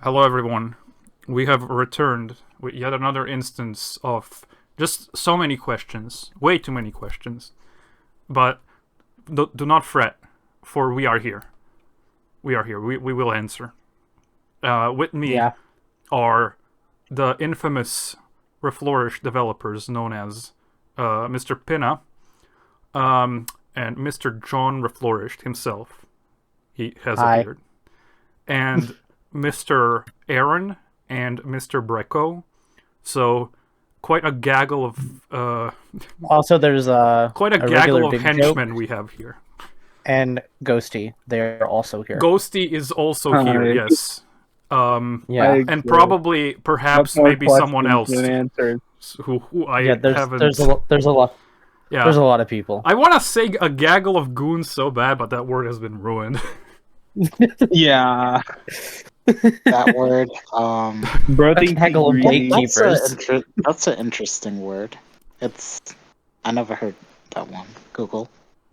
Hello, everyone. We have returned with yet another instance of just so many questions. Way too many questions. But do not fret, for we are here. We are here. We will answer. With me are the infamous Reflourished developers known as Mr. Pinna and Mr. John Reflourished himself. He has appeared. And Mr. Aaron and Mr. Brecco. So, quite a gaggle of... also, there's quite a gaggle of henchmen we have here. And Ghosty. They're also here. Ghosty is also here, yes. Yeah. And probably, perhaps, maybe someone else who I haven't... There's a lot. Yeah. There's a lot of people. I want to say a gaggle of goons so bad, but that word has been ruined. Yeah. That word. Gaggle of gatekeepers. That's an interesting word. I never heard that one. Google.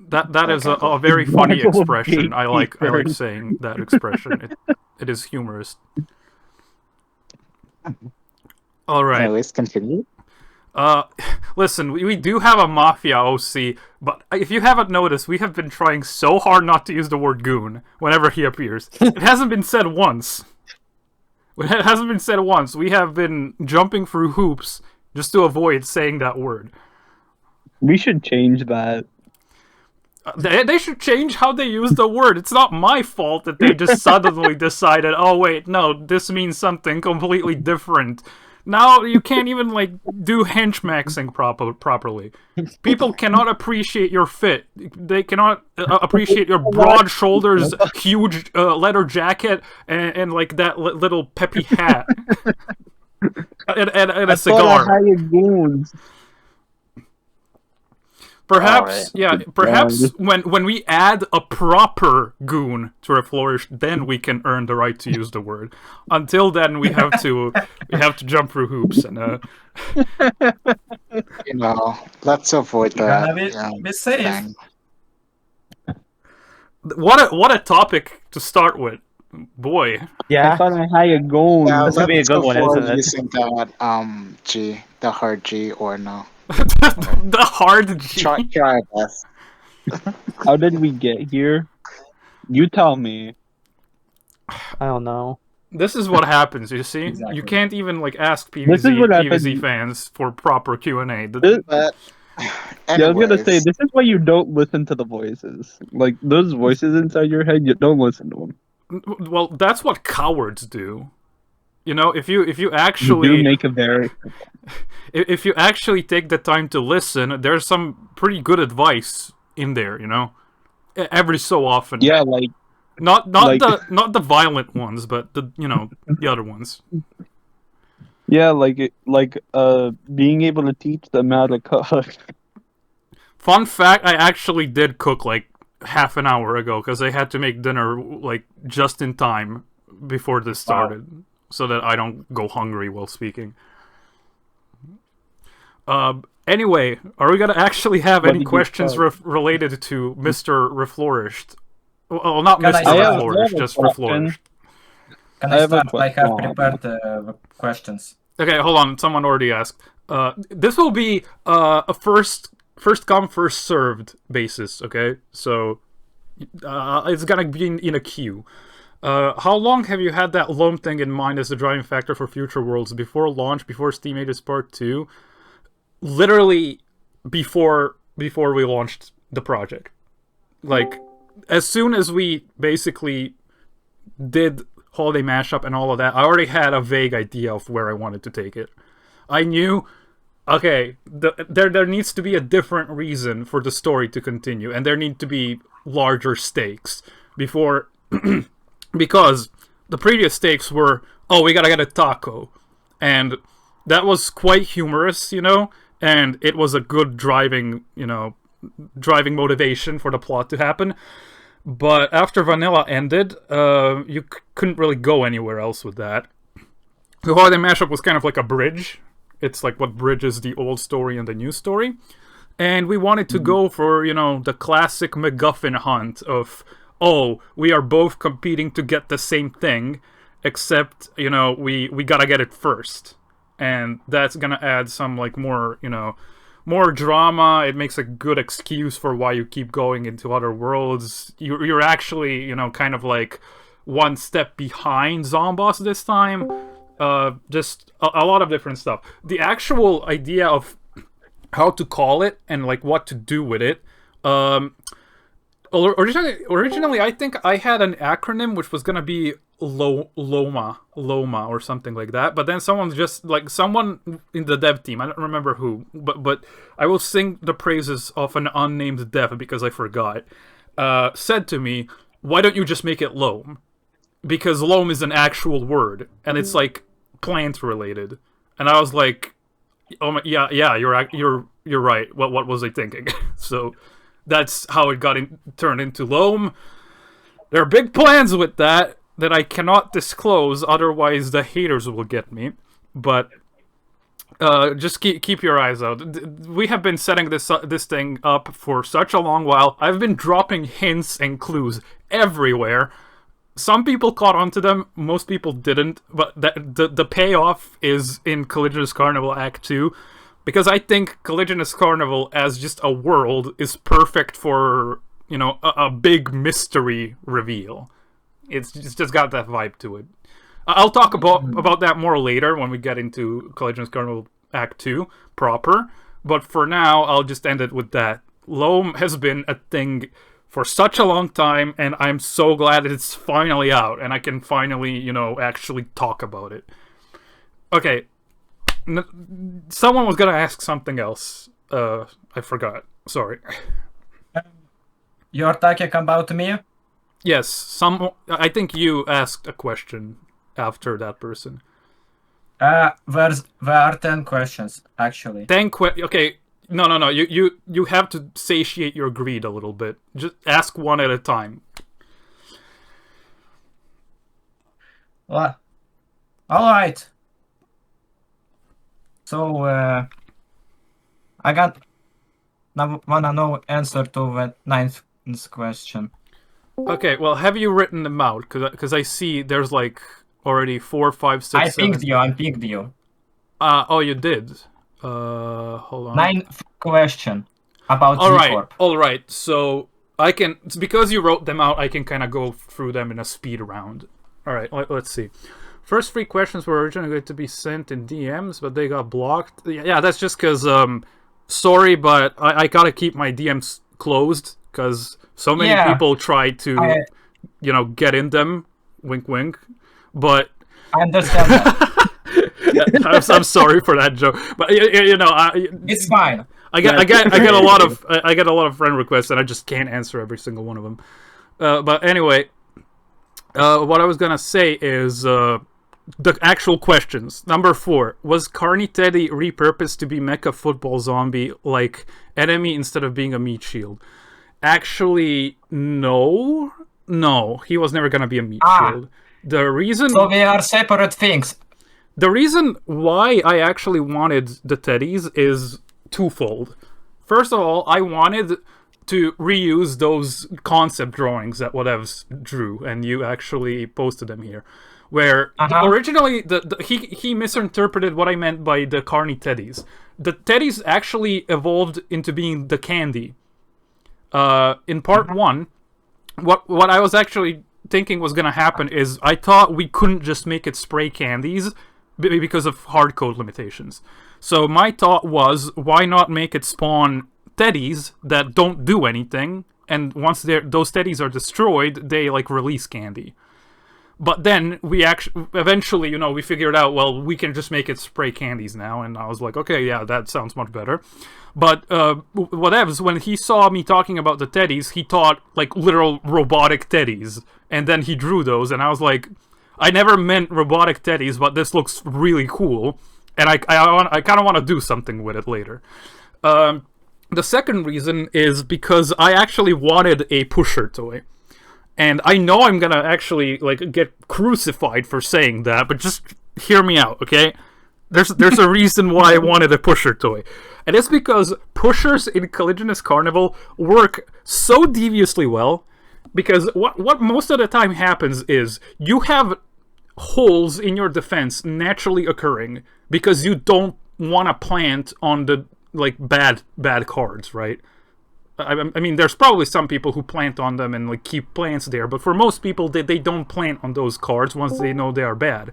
That is a very funny expression. I like saying that expression. It is humorous. All right. Anyways, continue. Listen, we do have a Mafia OC, but if you haven't noticed, we have been trying so hard not to use the word goon whenever he appears. It hasn't been said once. It hasn't been said once. We have been jumping through hoops just to avoid saying that word. We should change that. They should change how they use the word. It's not my fault that they just suddenly decided, oh wait, no, this means something completely different. Now you can't even, do henchmaxing properly. People cannot appreciate your fit. They cannot appreciate your broad shoulders, huge leather jacket, and that little peppy hat. and a cigar. Perhaps, perhaps when we add a proper goon to Reflourished, then we can earn the right to use the word. Until then, we have to jump through hoops and let's avoid that. Be safe. Thing. What a topic to start with, boy. Yeah, I thought I had a goon. Yeah, this would be a good one, isn't it? Using that G, the hard G, or no. The hard G. Try best. How did we get here? You tell me. I don't know. This is what happens, you see? Exactly. You can't even ask PvZ PvZ fans for proper QnA. But I was gonna say, this is why you don't listen to the voices. Like, those voices inside your head, you don't listen to them. Well, that's what cowards do. You know, if you actually... You do make a very... If you actually take the time to listen, there's some pretty good advice in there, you know? Every so often. Yeah, like... Not the violent ones, but the other ones. Yeah, being able to teach them how to cook. Fun fact, I actually did cook half an hour ago, because I had to make dinner just in time before this started, so that I don't go hungry while speaking. Anyway, are we gonna actually have any questions related to Mr. Reflourished? Well, not Mr. Reflourished, just Reflourished. Can I start? I have prepared the questions. Okay, hold on. Someone already asked. This will be a first come, first served basis, okay? So, it's gonna be in a queue. How long have you had that loam thing in mind as the driving factor for future worlds? Before launch, before Steam Ages Part 2? Literally before we launched the project. As soon as we basically did Holiday Mashup and all of that, I already had a vague idea of where I wanted to take it. I knew, okay, there needs to be a different reason for the story to continue, and there need to be larger stakes before... because the previous stakes were, oh, we gotta get a taco. And that was quite humorous, and it was a good driving motivation for the plot to happen. But after Vanilla ended, you couldn't really go anywhere else with that. The Holiday Mashup was kind of like a bridge. It's like what bridges the old story and the new story. And we wanted to go for, the classic MacGuffin hunt of, oh, we are both competing to get the same thing, except, you know, we gotta get it first. And that's gonna add some, like, more, you know, more drama. It makes a good excuse for why you keep going into other worlds. You're actually, you know, kind of like one step behind Zomboss this time. Just a lot of different stuff. The actual idea of how to call it and, like, what to do with it, originally I think I had an acronym which was gonna be Loma or something like that, but then someone in the dev team, I don't remember who, but I will sing the praises of an unnamed dev because I forgot, said to me, why don't you just make it Loam? Because loam is an actual word, and it's, like, plant related. And I was like, oh my, yeah, you're right. What was I thinking? So that's how it turned into loam. There are big plans with that I cannot disclose, otherwise the haters will get me. But just keep your eyes out. We have been setting this thing up for such a long while. I've been dropping hints and clues everywhere. Some people caught onto them, most people didn't, but the payoff is in Caligula's Carnival Act 2, because I think Caligula's Carnival as just a world is perfect for, you know, a big mystery reveal. It's just got that vibe to it. I'll talk about that more later when we get into Caligula's Carnival Act 2 proper, but for now, I'll just end it with that. Loam has been a thing for such a long time, and I'm so glad that it's finally out, and I can finally, you know, actually talk about it. Okay. Someone was gonna ask something else. I forgot. Sorry. You're talking about me? Yes, I think you asked a question after that person. There are 10 questions, actually. 10 okay. No. You have to satiate your greed a little bit. Just ask one at a time. Well, all right. So I wanna know answer to the 9th question. Okay. Well, have you written them out? Because I see there's like already 4, 5, 6. I pinged you. Oh, you did. Hold on. 9th question about Z-Corp. All right. So I can, because you wrote them out, I can kind of go through them in a speed round. All right. Let's see. First 3 questions were originally going to be sent in DMs, but they got blocked. Yeah, that's just because, sorry, but I gotta keep my DMs closed because so many people try to, you know, get in them. Wink, wink. But I understand that. I'm sorry for that joke, but you know, it's fine. I get a lot of friend requests, and I just can't answer every single one of them. But anyway, what I was gonna say is the actual questions. Number 4, was Carny Teddy repurposed to be Mecha Football Zombie like enemy instead of being a meat shield? Actually, no, he was never gonna be a meat shield. The reason, so they are separate things. The reason why I actually wanted the teddies is twofold. First of all, I wanted to reuse those concept drawings that Whatevs drew, and you actually posted them here. Where originally he misinterpreted what I meant by the Carny teddies. The teddies actually evolved into being the candy. In part 1, what I was actually thinking was gonna happen is I thought we couldn't just make it spray candies because of hardcode limitations. So my thought was, why not make it spawn teddies that don't do anything, and once those teddies are destroyed, they like release candy. But then we eventually, you know, we figured out, well, we can just make it spray candies now, and I was like, okay, yeah, that sounds much better. But Whatevs, when he saw me talking about the teddies, he thought like literal robotic teddies, and then he drew those, and I was like, I never meant robotic teddies, but this looks really cool, and I kind of want to do something with it later. The second reason is because I actually wanted a pusher toy. And I know I'm gonna actually like get crucified for saying that, but just hear me out, okay? There's a reason why I wanted a pusher toy. And it's because pushers in Caligula's Carnival work so deviously well, because what most of the time happens is you have holes in your defense naturally occurring because you don't want to plant on the like bad cards, right? I mean, there's probably some people who plant on them and like keep plants there, but for most people, they don't plant on those cards once they know they are bad.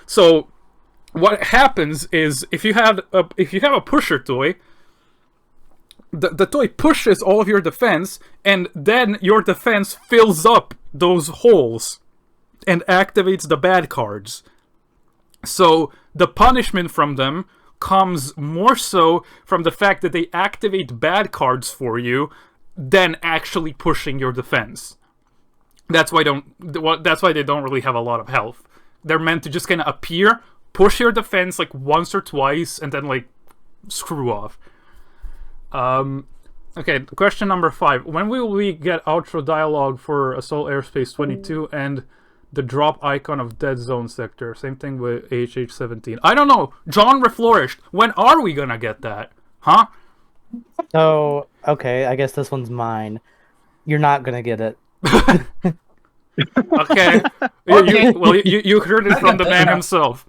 So what happens is if you have a pusher toy, the toy pushes all of your defense, and then your defense fills up those holes and activates the bad cards. So the punishment from them comes more so from the fact that they activate bad cards for you than actually pushing your defense. That's why they don't really have a lot of health. They're meant to just kind of appear, push your defense like once or twice, and then like screw off. Okay, question number 5. When will we get outro dialogue for Assault Airspace 22 and the drop icon of Dead Zone sector? Same thing with HH17. I don't know. John Reflourished. When are we gonna get that? Huh? So, okay, I guess this one's mine. You're not gonna get it. Okay. You heard it from the man himself.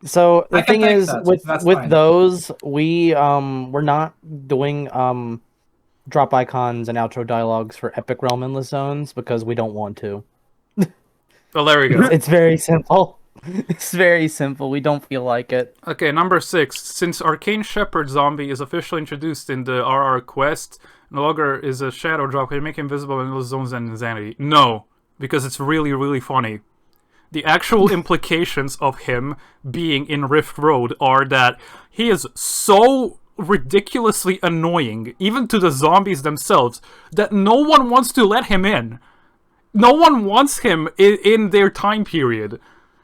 So the thing is, with fine. those, we're not doing drop icons and outro dialogues for Epic Realm Endless Zones because we don't want to. Well, there we go. It's very simple. It's very simple. We don't feel like it. Okay, number 6. Since Arcane Shepherd Zombie is officially introduced in the RR quest, no longer is a shadow drop, can you make him visible in those zones and insanity? No, because it's really, really funny. The actual implications of him being in Rift Road are that he is so ridiculously annoying, even to the zombies themselves, that no one wants to let him in. No one wants him in their time period.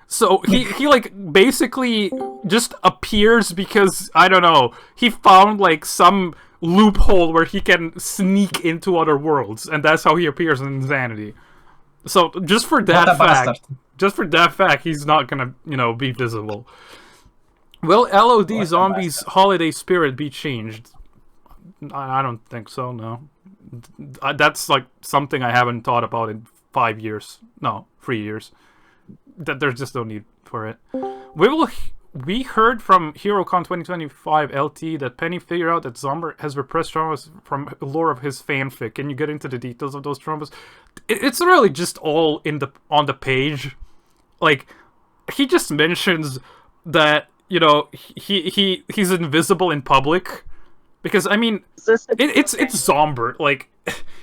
So he like basically just appears because, I don't know, he found like some loophole where he can sneak into other worlds, and that's how he appears in Insanity. So just for that fact, he's not gonna, be visible. Will LOD Zombies Holiday Spirit be changed? I don't think so, no. That's like something I haven't thought about in 5 years. No, 3 years. There's just no need for it. We heard from HeroCon 2025 LT that Penny figured out that Zomber has repressed traumas from lore of his fanfic. Can you get into the details of those traumas? It's really just all on the page. Like, he just mentions that, he's invisible in public. Because, I mean, it's Zomber. Like,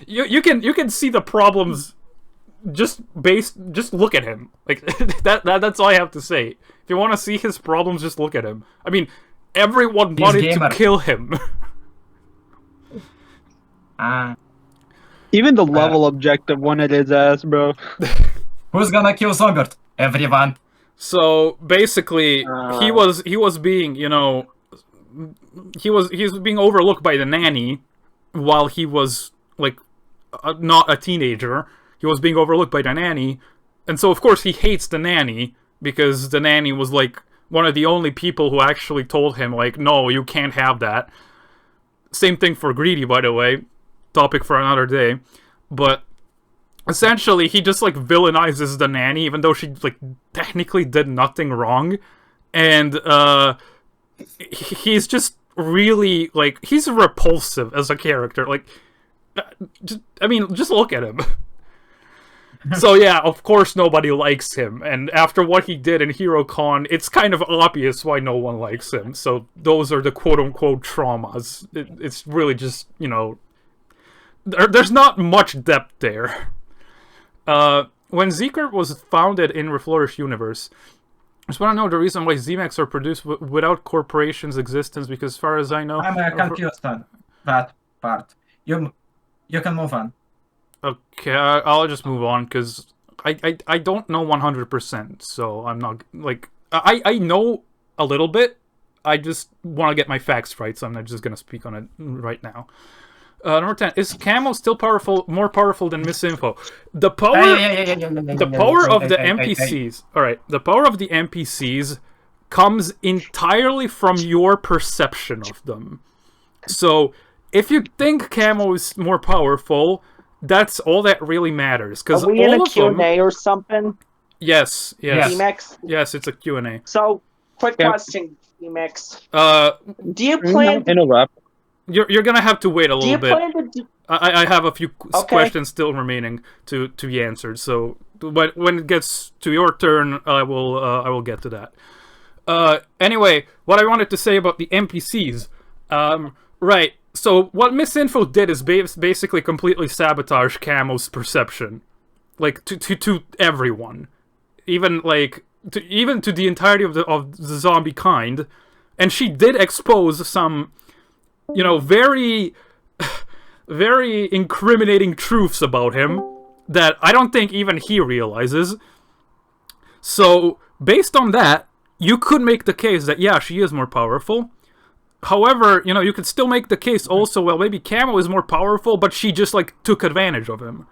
you can see the problems just look at him. Like, that's all I have to say. If you want to see his problems, just look at him. I mean, everyone wanted to kill him. Even the level objective wanted his ass, bro. Who's gonna kill Zombert? Everyone. So basically, he was being, he's being overlooked by the nanny while he was like not a teenager. He was being overlooked by the nanny, and so of course he hates the nanny. Because the nanny was, like, one of the only people who actually told him, like, no, you can't have that. Same thing for Greedy, by the way. Topic for another day. But, essentially, he just, like, villainizes the nanny, even though she, like, technically did nothing wrong. And, he's just really, like, he's repulsive as a character. Like, just look at him. So yeah, of course nobody likes him, and after what he did in HeroCon, it's kind of obvious why no one likes him. So those are the quote-unquote traumas. It's really just, there's not much depth there. When Zeker was founded in Reflourished universe, I just want to know the reason why ZMAX are produced without corporations' existence, because as far as I know... I'm confused on that part. You can move on. Okay, I'll just move on, because I don't know 100%, so I'm not, like, I know a little bit, I just want to get my facts right, so I'm not just going to speak on it right now. Number 10, is Camo still more powerful than Misinfo? The power of the NPCs, alright, the power of the NPCs comes entirely from your perception of them. So, if you think Camo is more powerful... That's all that really matters. Because are we in a QnA or something? Yes. PeaMix? Yes, it's a QnA. So, quick Yeah. question, PeaMix. Uh, Do you plan to, interrupt. you're gonna have to wait a do little you bit. plan to do, I have a few Okay. questions still remaining to be answered. So when it gets to your turn, I will get to that. Anyway, what I wanted to say about the NPCs. Right. So what Misinfo did is basically completely sabotage Camo's perception, like to everyone, even like even to the entirety of the zombie kind, and she did expose some, very very incriminating truths about him that I don't think even he realizes. So, based on that, you could make the case that, yeah, she is more powerful. However, you could still make the case also, well, maybe Camo is more powerful, but she just, like, took advantage of him.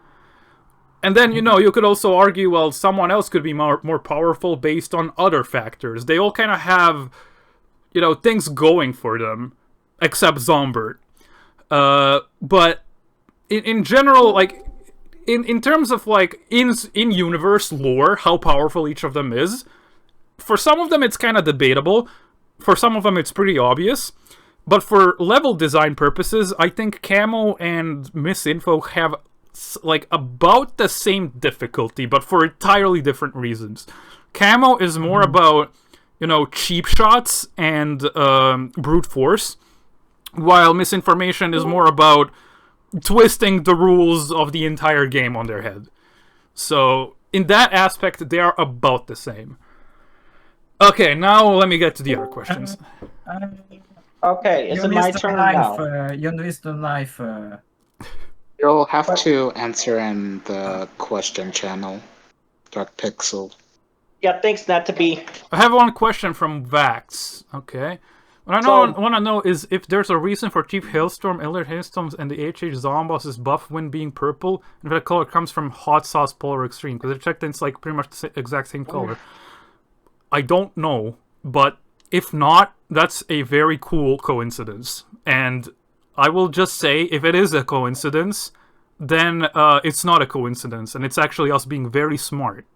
And then, you could also argue, well, someone else could be more powerful based on other factors. They all kind of have, things going for them, except Zombert. But in general, like, in terms of, like, in-universe lore, how powerful each of them is, for some of them it's kind of debatable. For some of them it's pretty obvious. But for level design purposes, I think Camo and Misinfo have, like, about the same difficulty, but for entirely different reasons. Camo is more about, cheap shots and brute force, while Misinformation is more about twisting the rules of the entire game on their head. So, in that aspect, they are about the same. Okay, now let me get to the other questions. okay, is it my turn now? You use the knife. You'll have to answer in the question channel, Dark Pixel. Yeah, thanks, not to be. I have one question from Vax. Okay. What I want to know is if there's a reason for Chief Hailstorm, Elder Hailstorms, and the HH Zomboss's buff when being purple, and if that color comes from Hot Sauce Polar Extreme, because I checked and it's like pretty much the exact same color. I don't know, but if not, that's a very cool coincidence. And I will just say, if it is a coincidence, then it's not a coincidence, and it's actually us being very smart.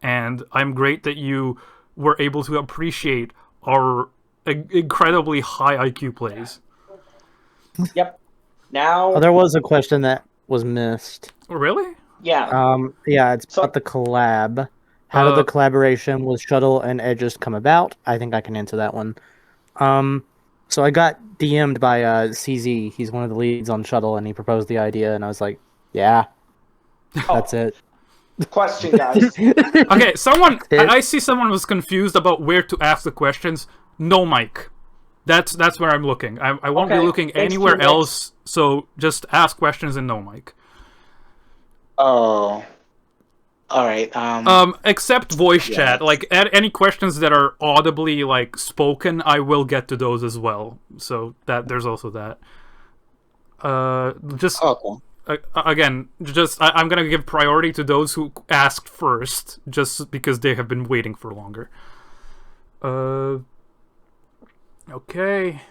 And I'm great that you were able to appreciate our incredibly high IQ plays. Yep. Now. Oh, there was a question that was missed. Really? Yeah. Yeah, it's about the collab. How did the collaboration with Shuttle and Edges come about? I think I can answer that one. So I got DM'd by CZ. He's one of the leads on Shuttle, and he proposed the idea, and I was like, yeah, that's it. Question, guys. Okay, I see someone was confused about where to ask the questions. No mic. That's where I'm looking. I won't be looking anywhere else, so just ask questions in no mic. Oh. Alright, except voice chat. Like, any questions that are audibly, like, spoken, I will get to those as well. So, there's also that. Again, I'm gonna give priority to those who asked first, just because they have been waiting for longer. Okay.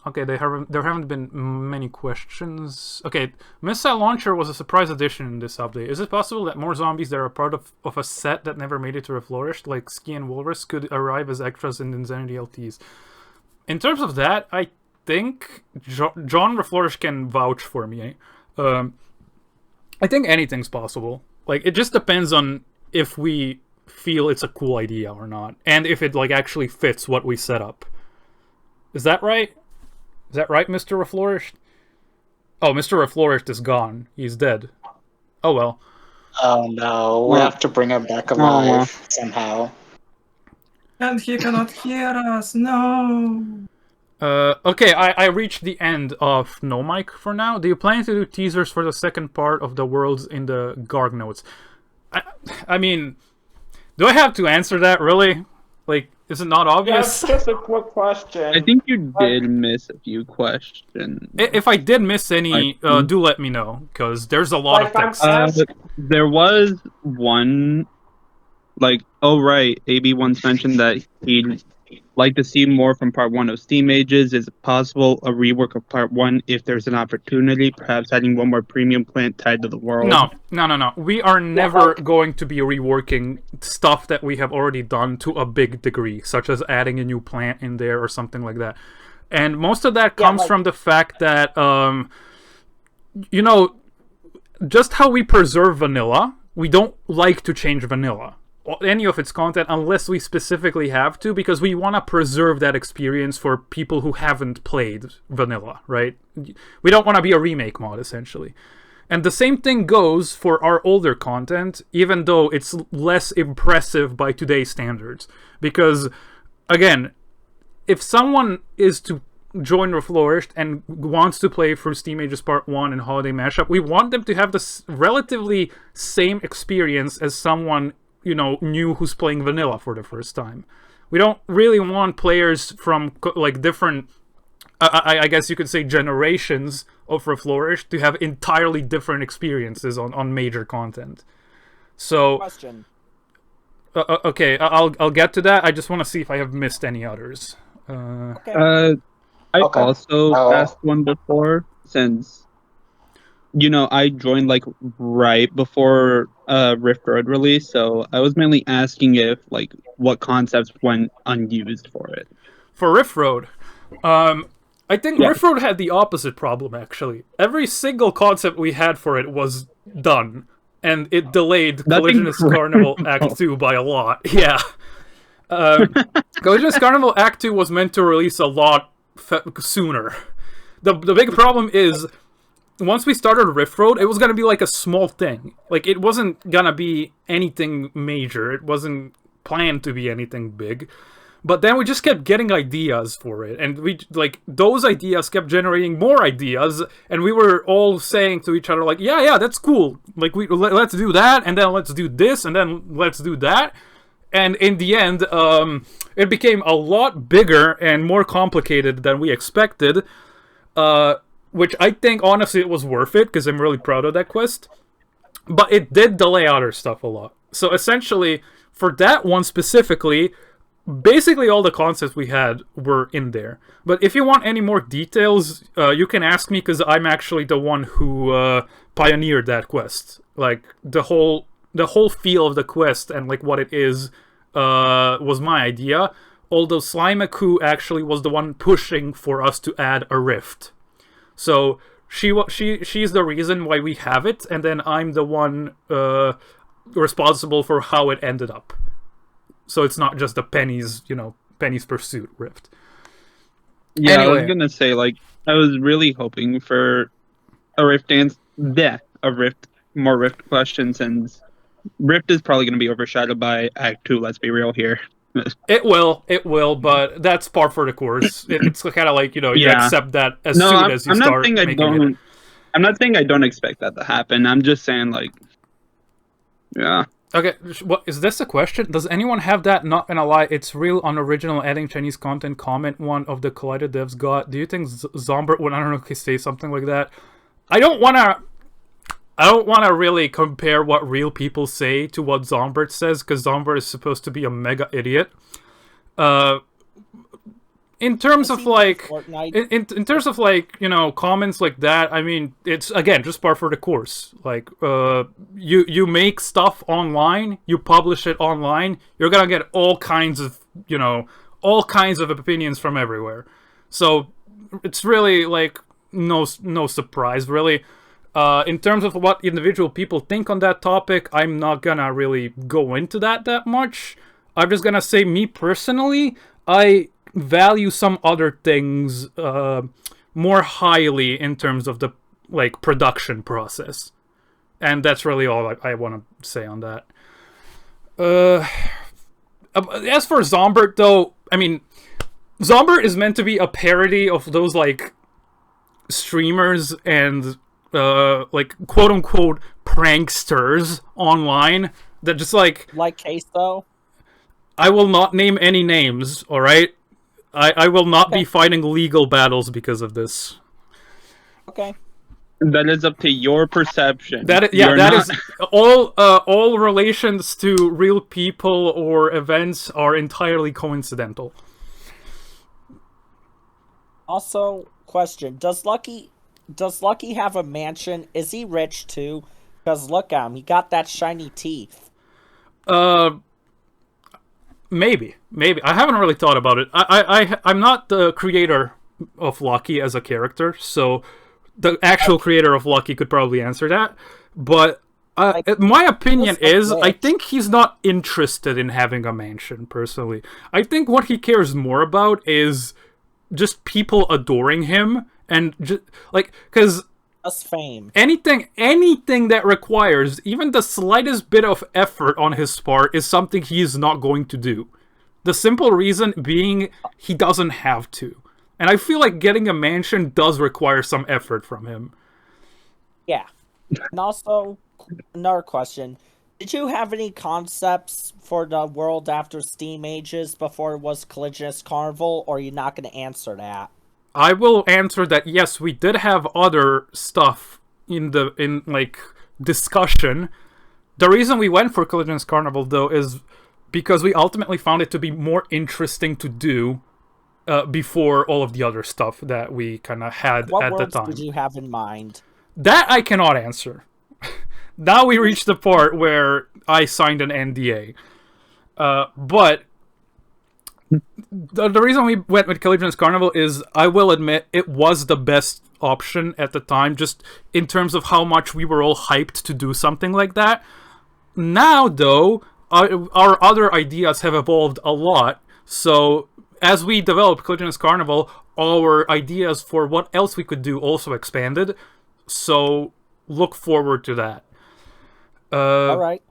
Okay, there haven't been many questions. Okay, Missile Launcher was a surprise addition in this update. Is it possible that more zombies that are part of a set that never made it to Reflourished, like Ski and Walrus, could arrive as extras in Insanity LTs? In terms of that, I think John Reflourished can vouch for me. I think anything's possible. Like, it just depends on if we feel it's a cool idea or not, and if it, like, actually fits what we set up. Is that right? Is that right, Mr. Reflourished? Oh, Mr. Reflourished is gone. He's dead. Oh, well. Oh, no. We have to bring him back alive somehow. And he cannot hear us, no! Okay, I reached the end of No Mic for now. Do you plan to do teasers for the second part of the worlds in the Garg notes? I mean, do I have to answer that, really? Like, is it not obvious? Yeah, just a quick question. I think you did miss a few questions. If I did miss any, do let me know, because there's a lot of text. There was one, like, oh right, AB once mentioned that like to see more from Part 1 of Steam Ages? Is it possible a rework of Part 1 if there's an opportunity? Perhaps adding one more premium plant tied to the world? No. We are never going to be reworking stuff that we have already done to a big degree, such as adding a new plant in there or something like that. And most of that comes from the fact that, you know, just how we preserve vanilla, we don't like to change vanilla, any of its content, unless we specifically have to, because we want to preserve that experience for people who haven't played vanilla, right? We don't want to be a remake mod, essentially. And the same thing goes for our older content, even though it's less impressive by today's standards. Because, again, if someone is to join Reflourished and wants to play through Steam Ages Part 1 and Holiday Mashup, we want them to have the relatively same experience as someone, you know, new who's playing vanilla for the first time. We don't really want players from, like, different, I guess you could say, generations of Reflourished to have entirely different experiences on major content. So, Question. Okay, I'll get to that. I just want to see if I have missed any others. I also asked one before, since, you know, I joined like right before Rift Road release, so I was mainly asking if like what concepts went unused for it. For Rift Road, I think Rift Road had the opposite problem, actually. Every single concept we had for it was done, and it delayed Collisionist Carnival Act 2 by a lot. Yeah. Collisionist Carnival Act 2 was meant to release a lot sooner. The big problem is, once we started Rift Road, it was gonna be like a small thing. Like, it wasn't gonna be anything major. It wasn't planned to be anything big. But then we just kept getting ideas for it, and we, like, those ideas kept generating more ideas, and we were all saying to each other, like, yeah, that's cool. Like, let's do that, and then let's do this, and then let's do that. And in the end, it became a lot bigger and more complicated than we expected, which I think, honestly, it was worth it, because I'm really proud of that quest. But it did delay other stuff a lot. So essentially, for that one specifically, basically all the concepts we had were in there. But if you want any more details, you can ask me, because I'm actually the one who pioneered that quest. Like, the whole feel of the quest and like what it is was my idea, although Slimaku actually was the one pushing for us to add a rift. So she's the reason why we have it, and then I'm the one responsible for how it ended up. So it's not just a Penny's Pursuit rift. Yeah, anyway. I was gonna say, like, I was really hoping for a rift more rift questions, and Rift is probably going to be overshadowed by Act 2, let's be real here. It will, but that's par for the course. It's kind of like, you accept that as soon as you start making it. I'm not saying I don't expect that to happen. I'm just saying, like, yeah. Okay, what is this a question? Does anyone have that not gonna lie, it's real unoriginal adding Chinese content comment one of the Collider devs got? Do you think Zombert would, I don't know, say something like that? I don't want to really compare what real people say to what Zombert says, because Zombert is supposed to be a mega idiot. In terms of like, in terms of like, comments like that, I mean, it's again just par for the course. Like, you make stuff online, you publish it online, you're gonna get all kinds of opinions from everywhere. So it's really like no surprise really. In terms of what individual people think on that topic, I'm not gonna really go into that much. I'm just gonna say, me personally, I value some other things more highly in terms of the production process, and that's really all I want to say on that. As for Zombert, though, I mean, Zombert is meant to be a parody of those streamers and quote unquote pranksters online that just like Case though. I will not name any names, alright? I will not be fighting legal battles because of this. Okay. That is up to your perception. That is all relations to real people or events are entirely coincidental. Also, question: Does Lucky have a mansion? Is he rich too? Cause look at him, he got that shiny teeth. Maybe. I haven't really thought about it. I'm not the creator of Lucky as a character, so the actual creator of Lucky could probably answer that. But my opinion is, I think he's not interested in having a mansion, personally. I think what he cares more about is just people adoring him, and just, like, because fame. anything that requires even the slightest bit of effort on his part is something he is not going to do. The simple reason being he doesn't have to. And I feel like getting a mansion does require some effort from him. Yeah. And also, another question. Did you have any concepts for the world after Steam Ages before it was Collisionist Carnival, or are you not going to answer that? I will answer that yes, we did have other stuff in discussion. The reason we went for Collisionist Carnival, though, is because we ultimately found it to be more interesting to do before all of the other stuff that we kind of had at the time. What words did you have in mind? That I cannot answer. Now we reached the part where I signed an NDA. But the reason we went with Collisionist Carnival is, I will admit, it was the best option at the time, just in terms of how much we were all hyped to do something like that. Now, though, our other ideas have evolved a lot, so as we developed Collisionist Carnival, our ideas for what else we could do also expanded, so look forward to that. Alright.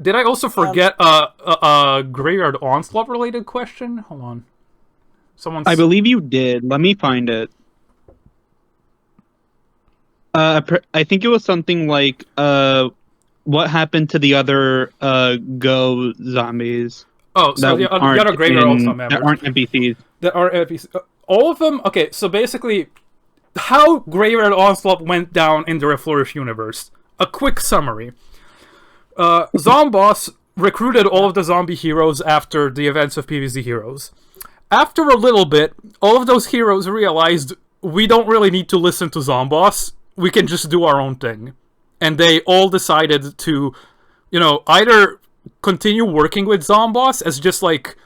Did I also forget a Graveyard Onslaught related question? Hold on. I believe you did. Let me find it. I think it was something like, what happened to the other Go zombies? Oh, so the other Graveyard Onslaught members. That aren't NPCs. That are NPCs. All of them? Okay, so basically, how Graveyard Onslaught went down in the Reflourished universe. A quick summary. Zomboss recruited all of the zombie heroes after the events of PvZ Heroes. After a little bit, all of those heroes realized we don't really need to listen to Zomboss. We can just do our own thing. And they all decided to, either continue working with Zomboss as just like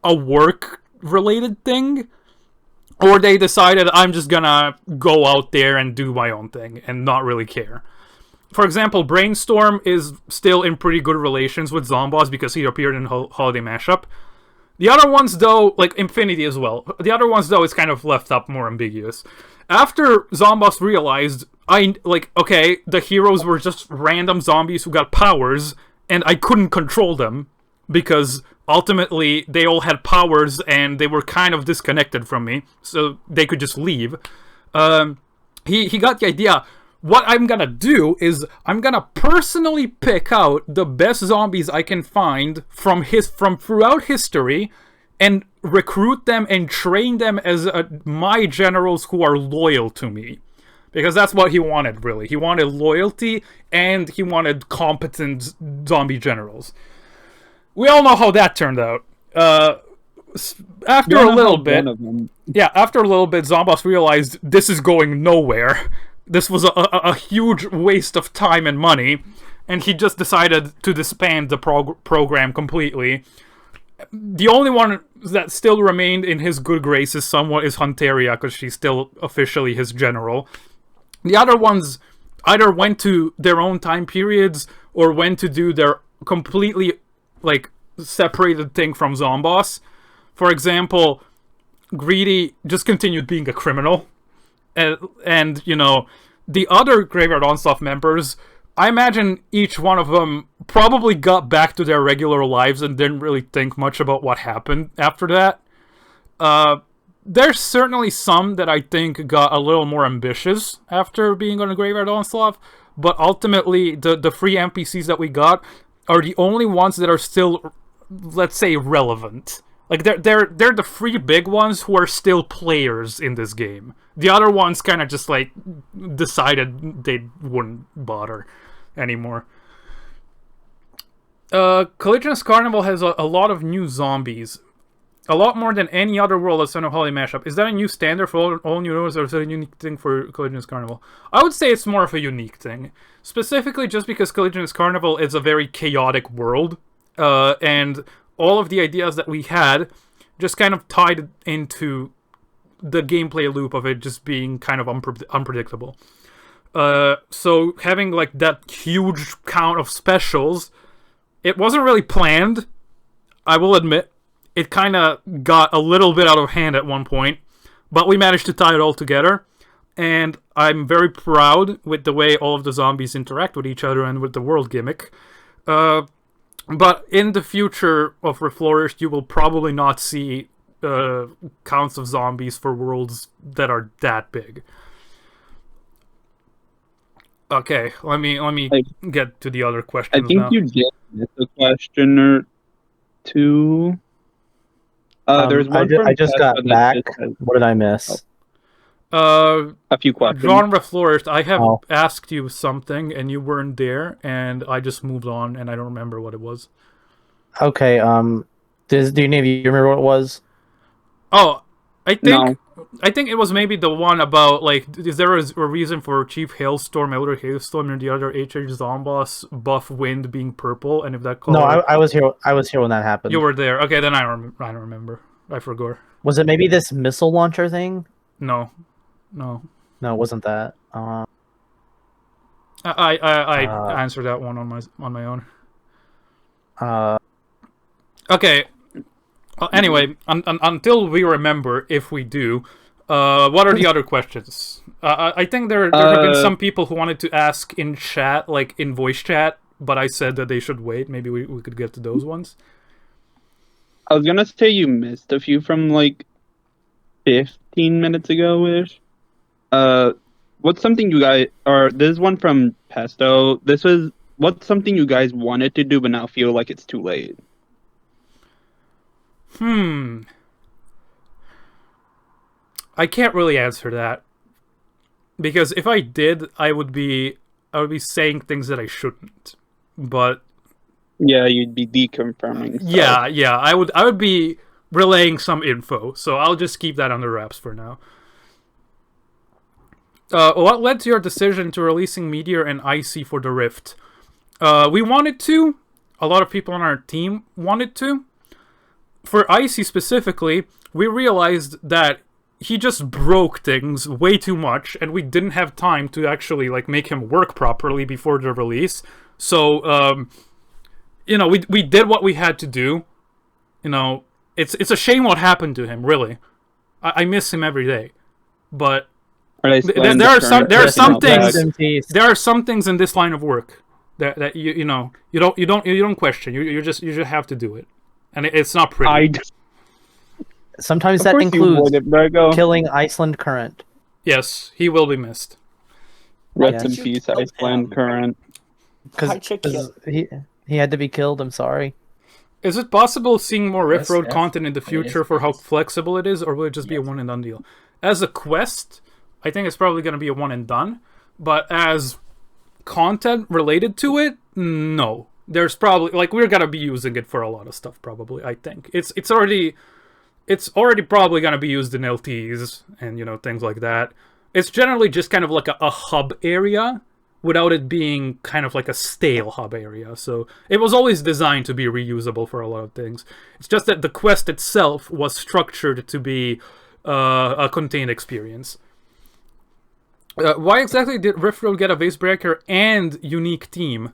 a work-related thing, or they decided I'm just gonna go out there and do my own thing and not really care. For example, Brainstorm is still in pretty good relations with Zomboss because he appeared in Holiday Mashup. The other ones, though, like Infinity as well, the other ones, though, is kind of left up more ambiguous. After Zomboss realized, okay, the heroes were just random zombies who got powers, and I couldn't control them, because ultimately they all had powers and they were kind of disconnected from me, so they could just leave. He got the idea. What I'm gonna do is I'm gonna personally pick out the best zombies I can find from throughout history and recruit them and train them as my generals who are loyal to me. Because that's what he wanted, really. He wanted loyalty and he wanted competent zombie generals. We all know how that turned out. After a little bit, Zomboss realized this is going nowhere. This was a huge waste of time and money, and he just decided to disband the program completely. The only one that still remained in his good graces somewhat is Hunteria, because she's still officially his general. The other ones either went to their own time periods or went to do their completely, separated thing from Zomboss. For example, Greedy just continued being a criminal. And the other Graveyard Onslaught members, I imagine each one of them probably got back to their regular lives and didn't really think much about what happened after that. There's certainly some that I think got a little more ambitious after being on a Graveyard Onslaught, but ultimately the free NPCs that we got are the only ones that are still, let's say, relevant. They're the three big ones who are still players in this game. The other ones kind of just, decided they wouldn't bother anymore. Collisionist Carnival has a lot of new zombies. a lot more than any other world of Son of Holly mashup. Is that a new standard for all new worlds, or is it a unique thing for Collisionist Carnival? I would say it's more of a unique thing. Specifically just because Collisionist Carnival is a very chaotic world, and all of the ideas that we had just kind of tied into the gameplay loop of it just being kind of unpredictable. So having like that huge count of specials, it wasn't really planned, I will admit. It kind of got a little bit out of hand at one point, but we managed to tie it all together, and I'm very proud with the way all of the zombies interact with each other and with the world gimmick. But in the future of Reflourished, you will probably not see counts of zombies for worlds that are that big. Okay, let me get to the other questions. I think now. you did miss a question or two. There's one I just got back. What did I miss? A few questions. John Reflourished, I have asked you something and you weren't there, and I just moved on and I don't remember what it was. Okay. Do any of you remember what it was? Oh, I think it was maybe the one about like, is there a reason for Chief Hailstorm, Elder Hailstorm, and the other HH Zomboss buff wind being purple, and if that color... No, I was here. I was here when that happened. You were there. Okay, then I don't remember. I forgot. Was it maybe this missile launcher thing? No, it wasn't that. I answered that one on my own. Okay. Anyway, until we remember, if we do, what are the other questions? I think there have been some people who wanted to ask in chat, like in voice chat, but I said that they should wait. Maybe we could get to those ones. I was gonna say you missed a few from like 15 minutes ago-ish. What's something you guys... Or this is one from Pesto. This was... What's something you guys wanted to do but now feel like it's too late? I can't really answer that, because if I did, I would be saying things that I shouldn't. But yeah, you'd be deconfirming stuff. Yeah, I would be relaying some info, so I'll just keep that under wraps for now. What led to your decision to releasing Meteor and Icy for the Rift? We wanted to. A lot of people on our team wanted to. For Icy specifically, we realized that he just broke things way too much, and we didn't have time to actually like make him work properly before the release. So, we did what we had to do. It's a shame what happened to him. Really, I miss him every day. But there are some things in this line of work that you don't question. You just have to do it. And it's not pretty. Sometimes that includes killing Iceland Current. Yes, he will be missed. Rest in peace, Iceland Current. Because he had to be killed, I'm sorry. Is it possible seeing more Rift Road content in the future for how flexible it is, or will it just be a one and done deal? As a quest, I think it's probably going to be a one and done. But as content related to it, no. There's probably we're gonna be using it for a lot of stuff. Probably, I think it's already probably gonna be used in LTs and things like that. It's generally just kind of like a hub area without it being kind of like a stale hub area. So it was always designed to be reusable for a lot of things. It's just that the quest itself was structured to be a contained experience. Why exactly did Rift Road get a Vase Breaker and unique theme?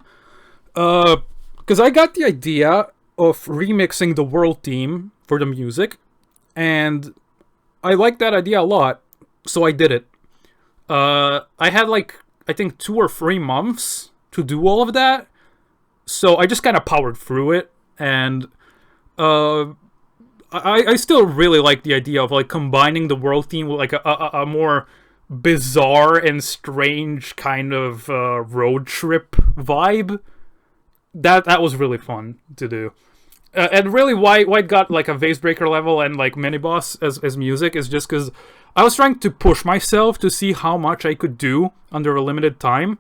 Because I got the idea of remixing the world theme for the music, and I liked that idea a lot, so I did it. I had I think 2 or 3 months to do all of that, so I just kind of powered through it, and I still really like the idea of combining the world theme with a more bizarre and strange kind of road trip vibe. That was really fun to do. And really why it got a Vase Breaker level and mini boss as music is just because I was trying to push myself to see how much I could do under a limited time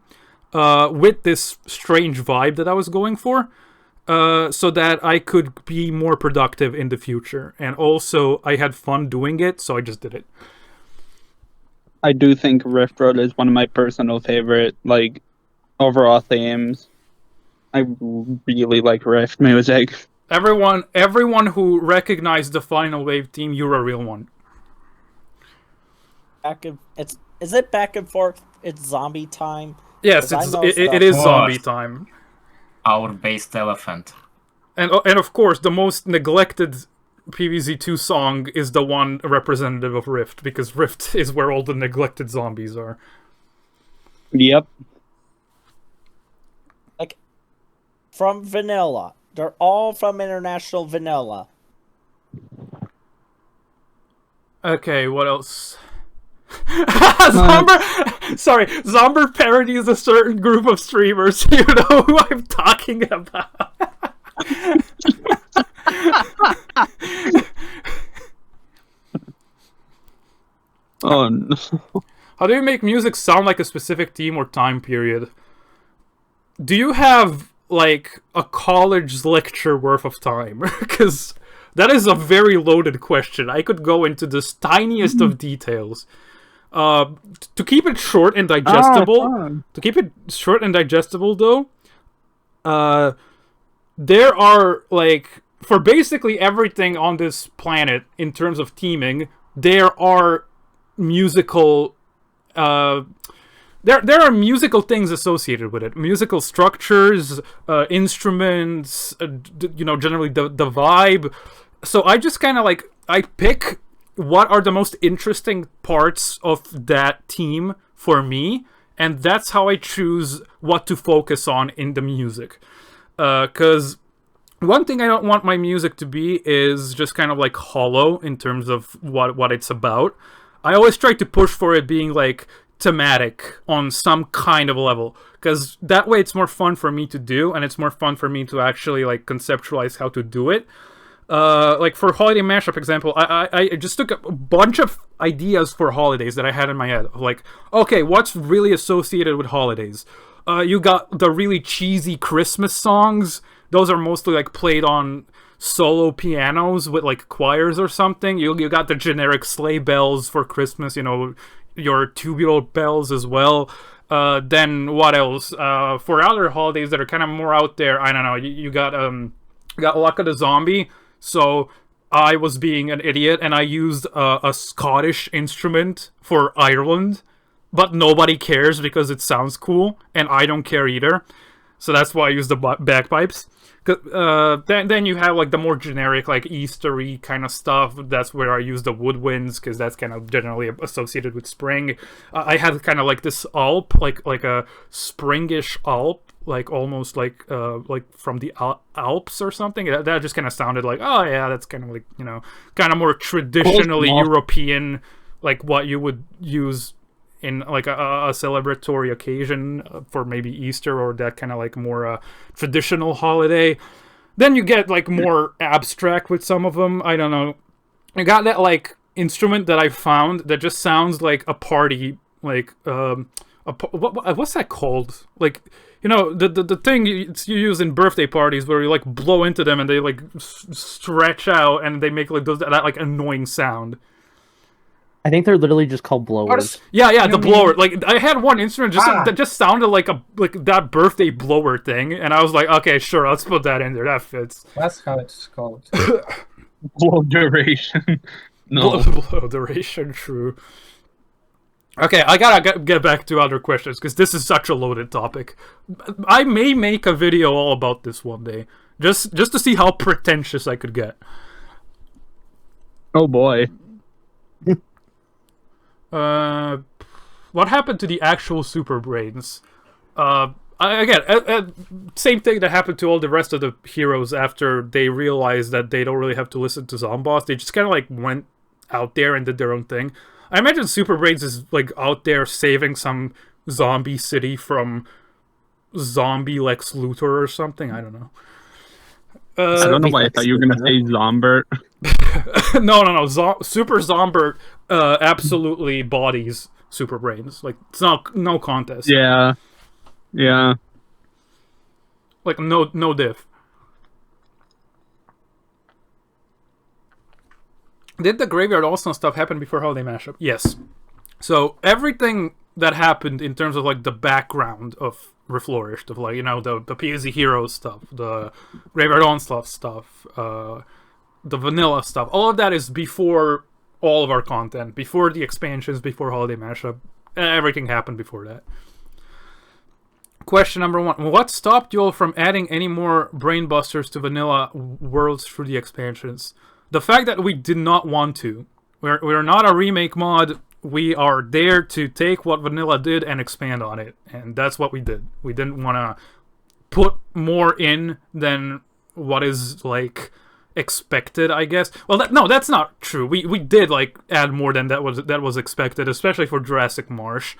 with this strange vibe that I was going for. so that I could be more productive in the future. And also, I had fun doing it, so I just did it. I do think Rift Road is one of my personal favorite, like, overall themes. I really like Rift music. Everyone who recognized the Final Wave theme, you're a real one. Is it back and forth? It's zombie time. Yes, it is zombie time. Our based elephant. And of course, the most neglected PvZ2 song is the one representative of Rift, because Rift is where all the neglected zombies are. Yep. Like, from Vanilla. They're all from International Vanilla. Okay, what else? Zomber parodies a certain group of streamers. You know who I'm talking about. Oh no. How do you make music sound like a specific theme or time period? Do you have, like, a college lecture worth of time? Because that is a very loaded question. I could go into the tiniest of details. To keep it short and digestible, though, there are, like, for basically everything on this planet in terms of theming, there are musical, there are musical things associated with it. Musical structures, instruments, generally the vibe. So I just kind of, like, I pick what are the most interesting parts of that theme for me, and that's how I choose what to focus on in the music. Because one thing I don't want my music to be is just kind of, like, hollow in terms of what it's about. I always try to push for it being, like, thematic on some kind of level, because that way it's more fun for me to do, and it's more fun for me to actually, like, conceptualize how to do it. Like, for Holiday Mashup example, I just took a bunch of ideas for holidays that I had in my head. Like, okay, what's really associated with holidays? You got the really cheesy Christmas songs. Those are mostly, like, played on solo pianos with, like, choirs or something. You got the generic sleigh bells for Christmas, your tubular bells as well. Then what else? For other holidays that are kind of more out there, I don't know. You got Luck of the Zombie. So I was being an idiot and I used a Scottish instrument for Ireland, but nobody cares because it sounds cool, and I don't care either. So that's why I used the bagpipes. Then you have, like, the more generic, like, Eastery kind of stuff. That's where I use the woodwinds, because that's kind of generally associated with spring. I had kind of like this Alp, like a springish Alp, like almost like from the Alps or something. That just kind of sounded like, oh yeah, that's kind of like, kind of more traditionally European, like what you would use in, like, a celebratory occasion for maybe Easter, or that kind of, like, more traditional holiday. Then you get, like, more abstract with some of them. I don't know. I got that, like, instrument that I found that just sounds like a party, like, what's that called? Like, the thing you use in birthday parties where you, like, blow into them and they, like, stretch out and they make, like, that, like, annoying sound. I think they're literally just called blowers. Yeah, the blower. Like, I had one instrument that just sounded like that birthday blower thing, and I was like, okay, sure, let's put that in there. That fits. That's how it's called. Blow duration. No. Blow duration, true. Okay, I gotta get back to other questions, because this is such a loaded topic. I may make a video all about this one day, just to see how pretentious I could get. Oh boy. What happened to the actual super brains? Again, same thing that happened to all the rest of the heroes after they realized that they don't really have to listen to Zomboss. They just kind of, like, went out there and did their own thing. I imagine Super Brains is, like, out there saving some zombie city from zombie Lex Luthor or something. I don't know. I don't know why I thought you were gonna say Zombert. No. Super Zombert absolutely bodies Super Brains. Like, it's no contest. Yeah. Like, no diff. Did the Graveyard All-Star stuff happen before Holiday Mashup? Yes. So everything that happened in terms of like the background of Reflourished, of like, you know, the PvZ Heroes stuff, the Graveyard Onslaught stuff, the vanilla stuff, all of that is before all of our content, before the expansions, before Holiday Mashup. Everything happened before that. Question number 1. What stopped you all from adding any more brainbusters to vanilla worlds through the expansions? The fact that we did not want to. We're not a remake mod. We are there to take what vanilla did and expand on it. And that's what we did. We didn't want to put more in than what is, like, expected, I guess. Well, no, that's not true. We did, like, add more than that was expected, especially for Jurassic Marsh.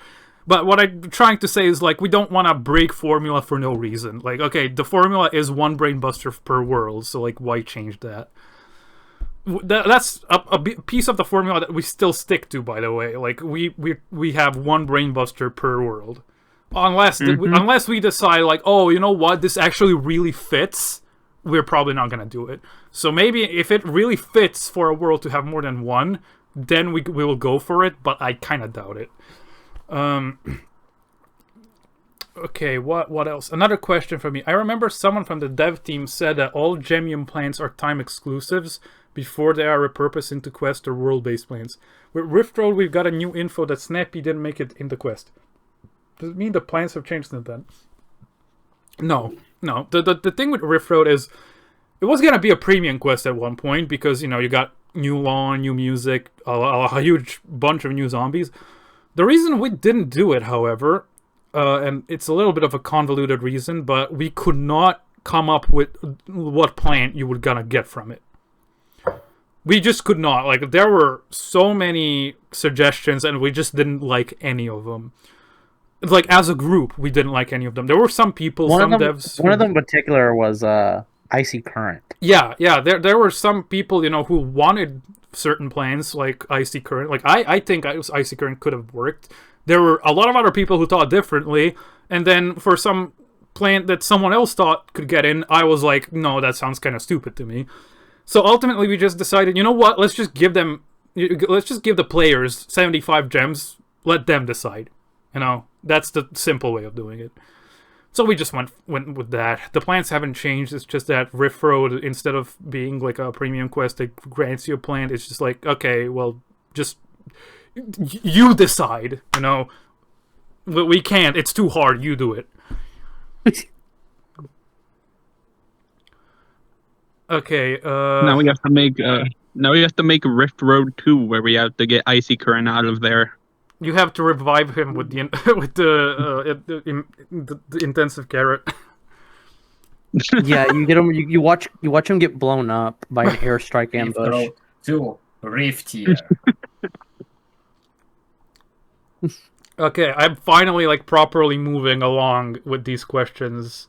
But what I'm trying to say is, like, we don't want to break formula for no reason. Like, okay, the formula is 1 brainbuster per world, so, like, why change that? That's a piece of the formula that we still stick to, by the way. Like, we have 1 brainbuster per world. Unless we decide, like, oh, you know what, this actually really fits, we're probably not going to do it. So maybe if it really fits for a world to have more than 1, then we will go for it, but I kind of doubt it. Okay, what else? Another question from me. I remember someone from the dev team said that all Gemium plans are time exclusives before they are repurposed into quest or world-based plans. With Rift Road, we've got a new info that Snappy didn't make it in the quest. Does it mean the plans have changed since then? No. The thing with Rift Road is it was gonna be a premium quest at one point because, you know, you got new lawn, new music, a huge bunch of new zombies. The reason we didn't do it, however, and it's a little bit of a convoluted reason, but we could not come up with what plant you were gonna get from it. We just could not. Like, there were so many suggestions, and we just didn't like any of them. Like, as a group, we didn't like any of them. There were some people, some devs... One of them in particular was Icy Current. Yeah, there were some people, you know, who wanted certain plans, like Icy Current. Like, I think Icy Current could have worked. There were a lot of other people who thought differently, and then for some plant that someone else thought could get in, I was like, no, that sounds kind of stupid to me. So ultimately, we just decided, you know what, let's just give the players 75 gems, let them decide. You know, that's the simple way of doing it. So we just went with that. The plans haven't changed. It's just that Rift Road, instead of being like a premium quest that grants you a plant, it's just like, okay, well, just you decide. You know, we can't. It's too hard. You do it. Okay. Now we have to make Rift Road 2, where we have to get Icy Current out of there. You have to revive him with the intensive carrot. Yeah, you get him. You watch him get blown up by an airstrike ambush. To Rift here. Okay, I'm finally like properly moving along with these questions.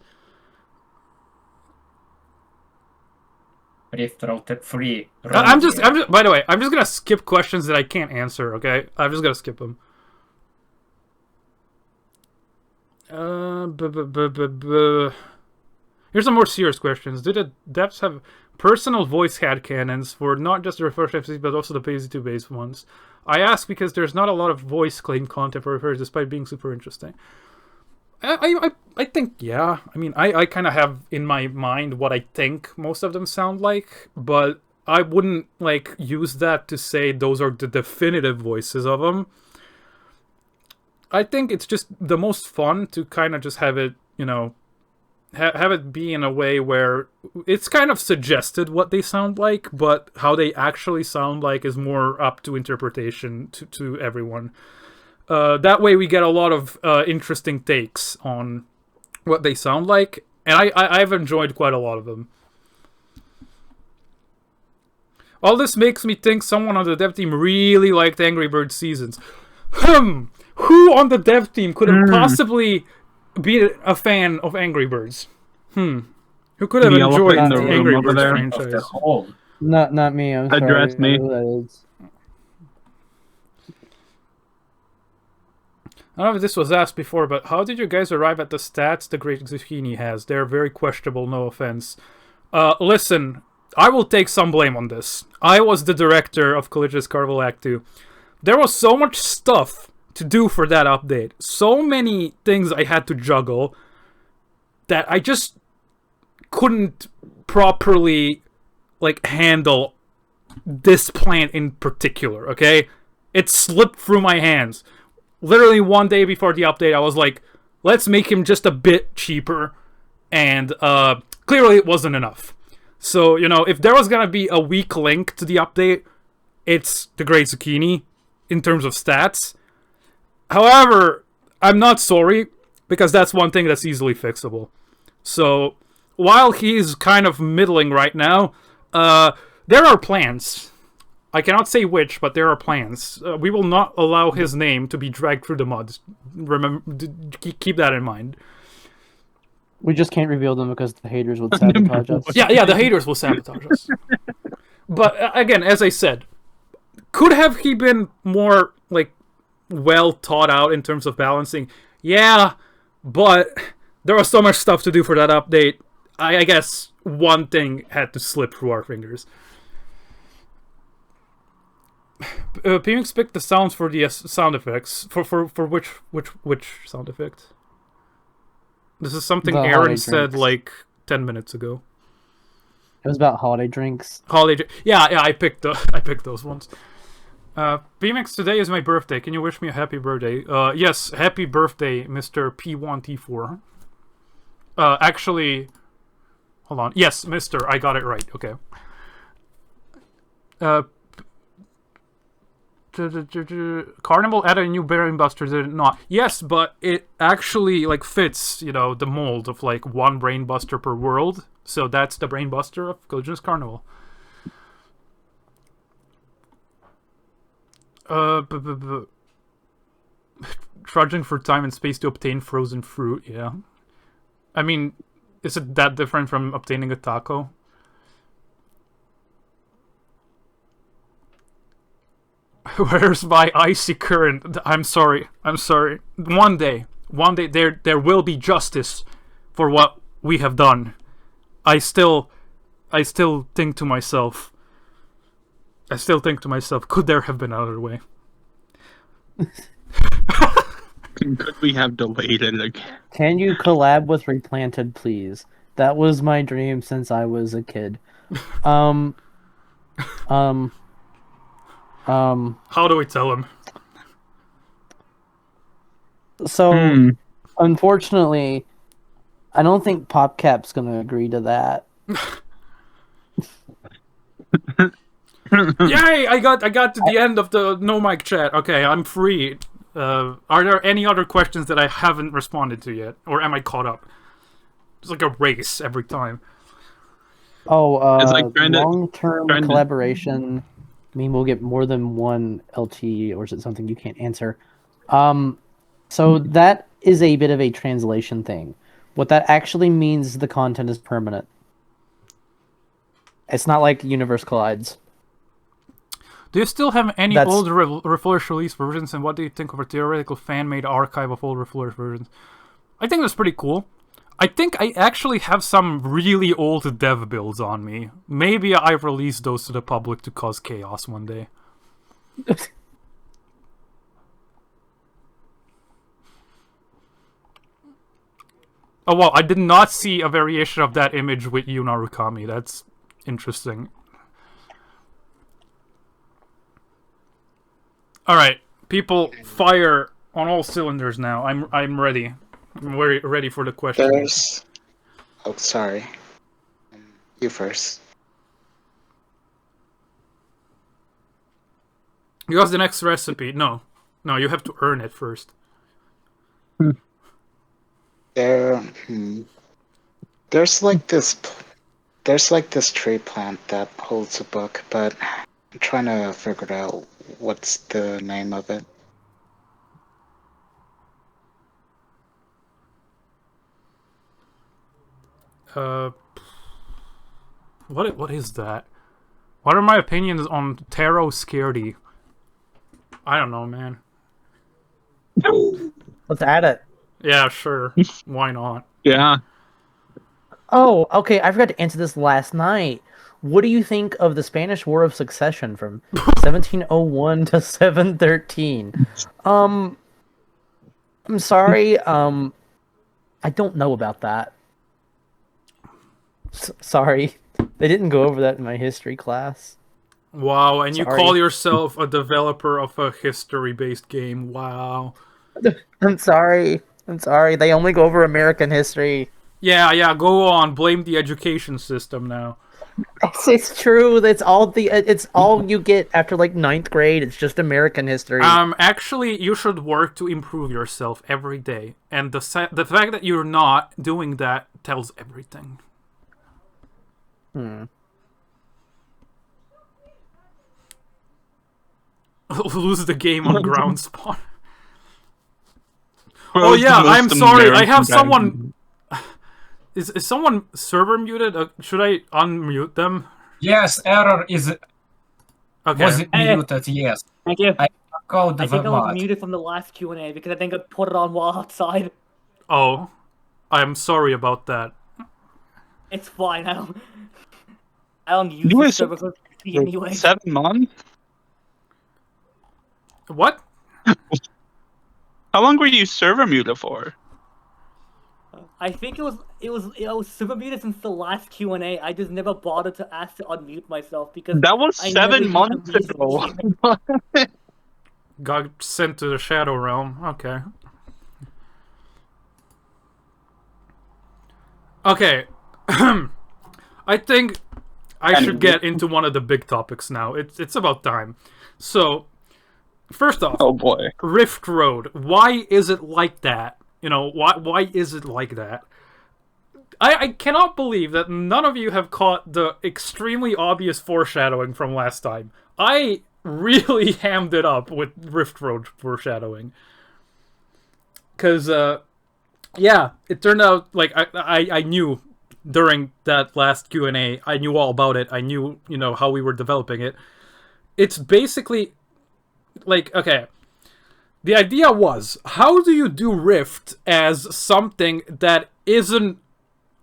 Rift Road free. I'm just. By the way, I'm just gonna skip questions that I can't answer. Okay, I'm just gonna skip them. Here's some more serious questions. Do the devs have personal voice headcanons for not just the Reflourished FCs, but also the PvZ2 based ones? I ask because there's not a lot of voice claim content for Reflourished, despite being super interesting. I think, yeah. I mean, I kind of have in my mind what I think most of them sound like, but I wouldn't, like, use that to say those are the definitive voices of them. I think it's just the most fun to kind of just have it, you know, have it be in a way where it's kind of suggested what they sound like, but how they actually sound like is more up to interpretation to everyone. That way we get a lot of interesting takes on what they sound like, and I've enjoyed quite a lot of them. All this makes me think someone on the dev team really liked Angry Birds Seasons. Who on the dev team could have possibly been a fan of Angry Birds? Who could have enjoyed the Angry Birds franchise? Not me. I'm sorry. Address me. I don't know if this was asked before, but how did you guys arrive at the stats the Great Zucchini has? They're very questionable, no offense. Listen, I will take some blame on this. I was the director of Collegiate Carnival Act 2. There was so much stuff to do for that update. So many things I had to juggle that I just couldn't properly handle this plan in particular, okay? It slipped through my hands. Literally one day before the update, I was like, let's make him just a bit cheaper. And clearly it wasn't enough. So, if there was gonna be a weak link to the update, it's the Great Zucchini in terms of stats. However, I'm not sorry, because that's one thing that's easily fixable. So, while he's kind of middling right now, there are plans. I cannot say which, but there are plans. We will not allow his name to be dragged through the mud. Remember, keep that in mind. We just can't reveal them because the haters would sabotage us. Yeah, the haters will sabotage us. But again, as I said, could have he been more well thought out in terms of balancing? Yeah, but there was so much stuff to do for that update. I guess one thing had to slip through our fingers. PeaMix picked the sounds for the sound effects. For which sound effect? This is something Aaron said 10 minutes ago. It was about holiday drinks. Yeah, I picked those ones. PeaMix, today is my birthday. Can you wish me a happy birthday? Yes, happy birthday, Mr. P1T4. Actually, hold on. Yes, Mr. I got it right. Okay. Carnival added a new Brain Buster, did it not? Yes, but it actually fits, the mold of one Brain Buster per world. So that's the Brain Buster of Collegiate Carnival. Trudging for time and space to obtain frozen fruit, yeah. I mean, is it that different from obtaining a taco? Where's my icy current? I'm sorry. One day there will be justice for what we have done. I still think to myself, could there have been another way? Could we have delayed it again? Can you collab with Replanted, please? That was my dream since I was a kid. How do we tell him? So, unfortunately, I don't think PopCap's gonna agree to that. Yay! I got to the end of the no mic chat. Okay, I'm free. Are there any other questions that I haven't responded to yet, or am I caught up? It's like a race every time. Oh, long-term collaboration. I mean, we'll get more than one LT, or is it something you can't answer? So that is a bit of a translation thing. What that actually means is the content is permanent. It's not like Universe Collides. Do you still have any old Reflourished release versions, and what do you think of a theoretical fan-made archive of old Reflourished versions? I think that's pretty cool. I think I actually have some really old dev builds on me. Maybe I release those to the public to cause chaos one day. Oh, well, I did not see a variation of that image with Yu Narukami. That's interesting. Alright, people, fire on all cylinders now. I'm ready. I'm very ready for the question. Oh, sorry. You first. You have the next recipe. No, you have to earn it first. There's this tree plant that holds a book, but I'm trying to figure out what's the name of it. What is that? What are my opinions on Tarot Scaredy? I don't know, man. Let's add it. Yeah, sure. Why not? Yeah. Oh, okay. I forgot to answer this last night. What do you think of the Spanish War of Succession from 1701 to 713? I'm sorry. I don't know about that. Sorry, they didn't go over that in my history class. Wow, and Sorry. you call yourself a developer of a history-based game. Wow. I'm sorry. They only go over American history. Yeah, go on. Blame the education system now. It's true. It's all you get after like 9th grade. It's just American history. Actually, you should work to improve yourself every day. And the fact that you're not doing that tells everything. Lose the game on ground spawn. Oh yeah, I'm sorry. I have someone. Is someone server muted? Should I unmute them? Yes, error is Okay. was muted. Yes, Thank you. I called I think I was mod. muted from the last Q&A because I think I put it on while outside. Oh, I'm sorry about that. It's fine. I don't use the server for anyway. 7 months? What? How long were you server muted for? I think it was super muted since the last Q&A. I just never bothered to ask to unmute myself because That was I 7 months ago. Got sent to the Shadow Realm. Okay. Okay. I think I should get into one of the big topics now. It's about time. So, first off, Oh boy. Rift Road. Why is it like that? You know, why is it like that? I cannot believe that none of you have caught the extremely obvious foreshadowing from last time. I really hammed it up with Rift Road foreshadowing. Because, yeah, it turned out, like, I knew during that last Q&A, I knew all about it. I knew, you know, how we were developing it. It's basically, like, okay, the idea was, how do you do Rift as something that isn't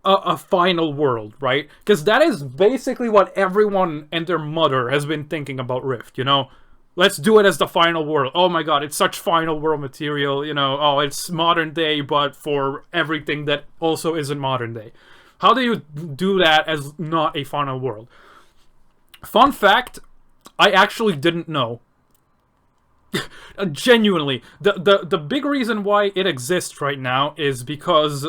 a final world, right? Because that is basically what everyone and their mother has been thinking about Rift, you know? Let's do it as the final world. Oh my god, it's such final world material, you know? Oh, it's modern day, but for everything that also isn't modern day. How do you do that as not a final world? Fun fact, I actually didn't know. Genuinely. The big reason why it exists right now is because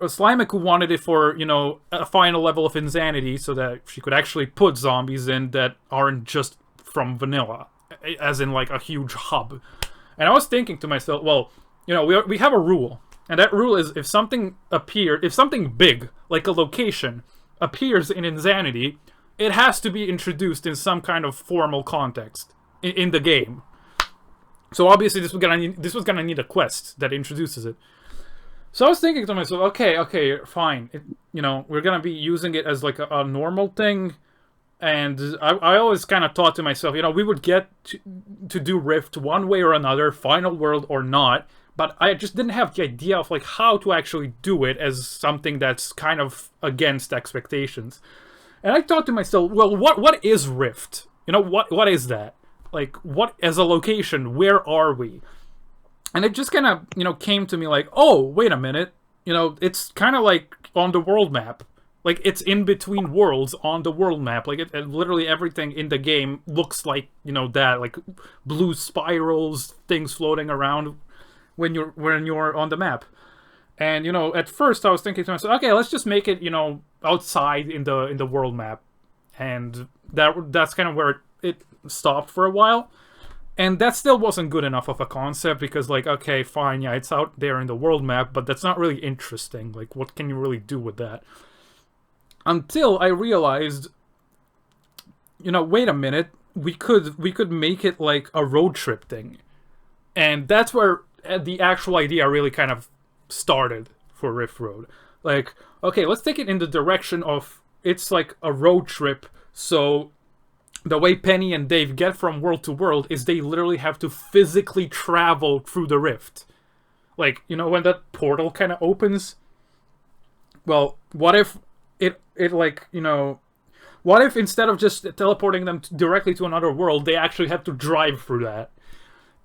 Slimeku wanted it for, you know, a final level of insanity so that she could actually put zombies in that aren't just from vanilla, as in like a huge hub. And I was thinking to myself, well, you know, we have a rule, and that rule is if something big, like a location, appears in Insanity, it has to be introduced in some kind of formal context in the game. So obviously this was gonna need a quest that introduces it. So I was thinking to myself, okay, fine. You know, we're gonna be using it as like a normal thing, and I always kind of thought to myself, you know, we would get to do Rift one way or another, final world or not, but I just didn't have the idea of like how to actually do it as something that's kind of against expectations. And I thought to myself, well, what is Rift? You know, what is that? Like, what as a location? Where are we? And it just kind of, you know, came to me like, oh, wait a minute. You know, it's kind of like on the world map. Like, it's in between worlds on the world map. Like, literally everything in the game looks like, you know, that. Like, blue spirals, things floating around when you're on the map. And, you know, at first I was thinking to myself, okay, let's just make it, you know, outside in the world map. And that's kind of where it stopped for a while. And that still wasn't good enough of a concept because, like, okay, fine, yeah, it's out there in the world map, but that's not really interesting. Like, what can you really do with that? Until I realized, you know, wait a minute, we could make it like a road trip thing. And that's where the actual idea really kind of started for Rift Road. Like, okay, let's take it in the direction of it's like a road trip, so the way Penny and Dave get from world to world is they literally have to physically travel through the rift. Like, you know, when that portal kind of opens? Well, what if it like, you know... What if instead of just teleporting them directly to another world, they actually have to drive through that?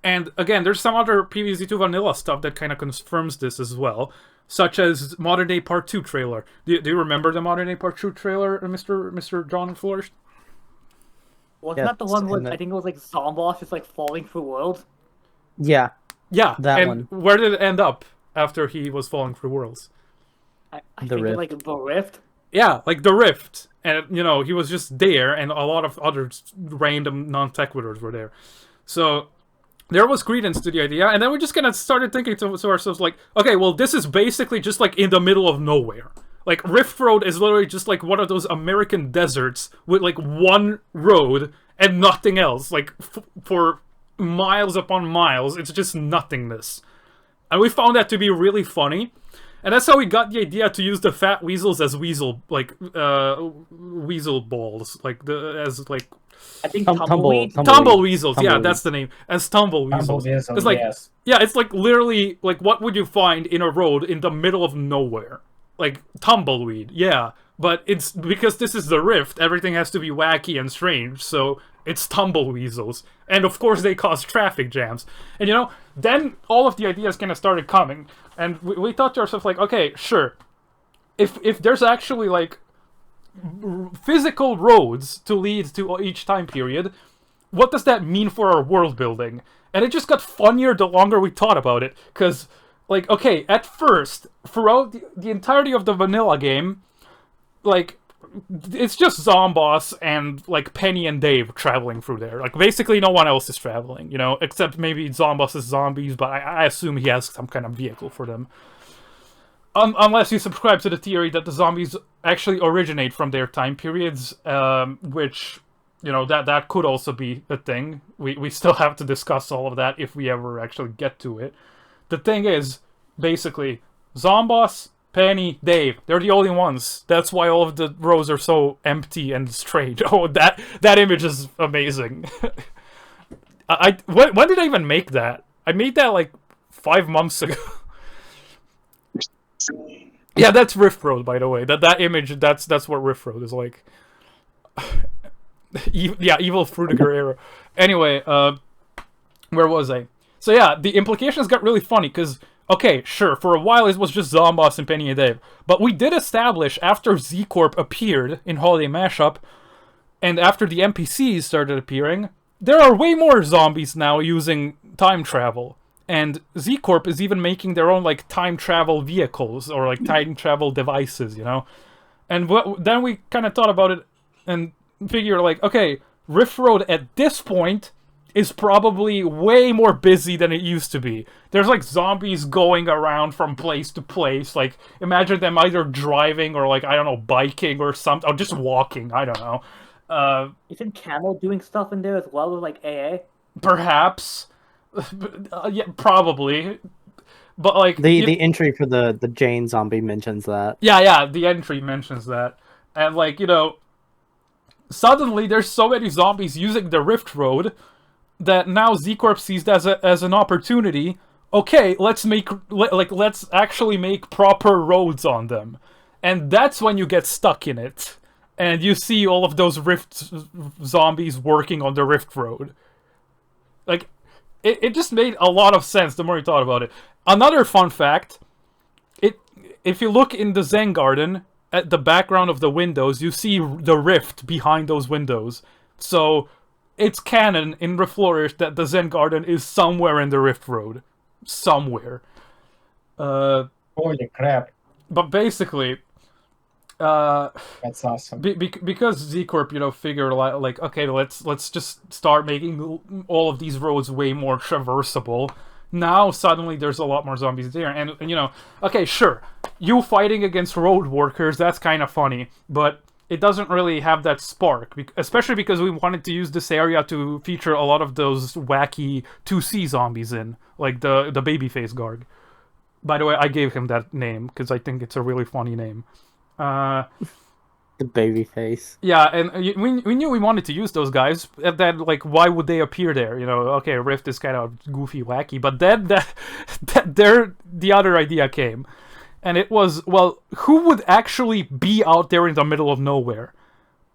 And again, there's some other PvZ2 vanilla stuff that kind of confirms this as well, such as Modern Day Part 2 trailer. Do you remember the Modern Day Part 2 trailer, Mr. John Reflourished? Wasn't that the one where I think it was like Zomboss just like falling through worlds? Yeah. Yeah, that one. Where did it end up after he was falling through worlds? I think Rift. Like the Rift. Yeah, like the Rift. And, you know, he was just there, and a lot of other random non-sequiturs were there. So there was credence to the idea, and then we just kind of started thinking to ourselves, like, okay, well, this is basically just, like, in the middle of nowhere. Like, Rift Road is literally just, like, one of those American deserts with, like, one road and nothing else. Like, for miles upon miles, it's just nothingness. And we found that to be really funny. And that's how we got the idea to use the fat weasels as weasel balls. Like, I think tumbleweed. Tumble weasels, yeah, that's the name. As tumble weasels. It's like, yes. yeah, it's like literally, like, what would you find in a road in the middle of nowhere? Like, tumbleweed, yeah. But it's, because this is the Rift, everything has to be wacky and strange, so it's tumble weasels. And of course they cause traffic jams. And you know, then all of the ideas kind of started coming, and we thought to ourselves, like, okay, sure. If there's actually, like, physical roads to lead to each time period, what does that mean for our world building? And it just got funnier the longer we thought about it, because, like, okay, at first, throughout the entirety of the vanilla game, like, it's just Zomboss and, like, Penny and Dave traveling through there. Like, basically no one else is traveling, you know, except maybe Zomboss's zombies, but I assume he has some kind of vehicle for them. Unless you subscribe to the theory that the zombies actually originate from their time periods, which, you know, that could also be a thing. We still have to discuss all of that if we ever actually get to it. The thing is, basically, Zomboss, Penny, Dave, they're the only ones. That's why all of the rows are so empty and strange. Oh, that image is amazing. When did I even make that? I made that like 5 months ago. Yeah, that's Rift Road, by the way. That image, that's what Rift Road is like. Yeah, evil Frutiger era. Anyway, where was I? So yeah, the implications got really funny, because, okay, sure, for a while it was just Zomboss and Penny and Dave, but we did establish, after Z-Corp appeared in Holiday Mashup, and after the NPCs started appearing, there are way more zombies now using time travel. And Z-Corp is even making their own, like, time travel vehicles, or, like, time travel devices, you know? And then we kind of thought about it, and figured, like, okay, Rift Road at this point is probably way more busy than it used to be. There's, like, zombies going around from place to place. Like, imagine them either driving or, like, I don't know, biking or something, or just walking, I don't know. Isn't Camel doing stuff in there as well with, like, AA? Perhaps. Yeah, probably. But, like... The entry for the Jane zombie mentions that. Yeah, the entry mentions that. And, like, you know, suddenly there's so many zombies using the Rift Road that now Z-Corp sees that as an opportunity. Okay, let's actually make proper roads on them. And that's when you get stuck in it. And you see all of those Rift zombies working on the Rift Road. Like, it just made a lot of sense the more you thought about it. Another fun fact, if you look in the Zen Garden, at the background of the windows, you see the rift behind those windows. So, it's canon in Reflourished that the Zen Garden is somewhere in the Rift Road. Somewhere. Holy crap. But basically... that's awesome. Because Z-Corp, you know, figured, like, okay, let's just start making all of these roads way more traversable. Now, suddenly, there's a lot more zombies there. And you know, okay, sure, you fighting against road workers, that's kind of funny. But it doesn't really have that spark. Especially because we wanted to use this area to feature a lot of those wacky 2C zombies in. Like the Babyface Guard. By the way, I gave him that name, because I think it's a really funny name. The baby face. Yeah, and we knew we wanted to use those guys. And then, like, why would they appear there? You know, okay, Rift is kind of goofy, wacky, but then the other idea came, and it was, well, who would actually be out there in the middle of nowhere?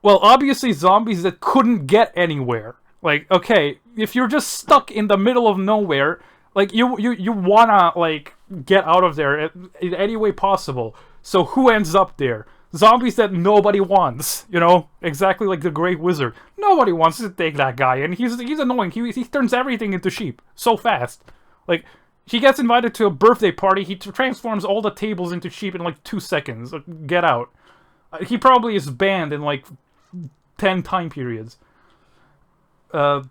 well, obviously zombies that couldn't get anywhere. Like, okay, if you're just stuck in the middle of nowhere, like, you wanna, like, get out of there in any way possible. So who ends up there? Zombies that nobody wants, you know? Exactly like the Great Wizard. Nobody wants to take that guy, and he's annoying. He turns everything into sheep so fast. Like, he gets invited to a birthday party, he transforms all the tables into sheep in, like, 2 seconds. Get out. He probably is banned in, like, 10 time periods. And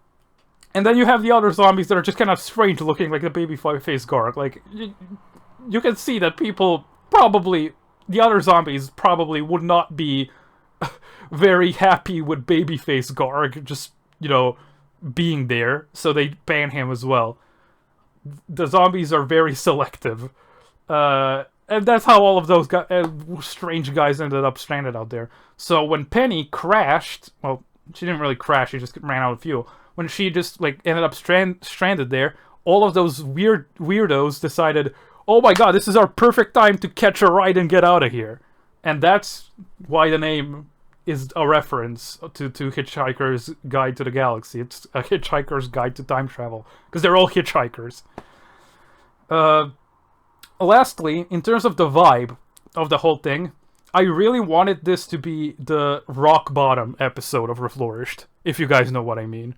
then you have the other zombies that are just kind of strange looking, like the baby face Garg. Like, you can see that people probably... The other zombies probably would not be very happy with babyface Garg just, you know, being there, so they ban him as well. The zombies are very selective. And that's how all of those strange guys ended up stranded out there. So when Penny crashed, well, she didn't really crash, she just ran out of fuel. When she just, like, ended up stranded there, all of those weirdos decided, oh my god, this is our perfect time to catch a ride and get out of here. And that's why the name is a reference to Hitchhiker's Guide to the Galaxy. It's a Hitchhiker's Guide to Time Travel, because they're all hitchhikers. Lastly, in terms of the vibe of the whole thing, I really wanted this to be the rock bottom episode of Reflourished, if you guys know what I mean.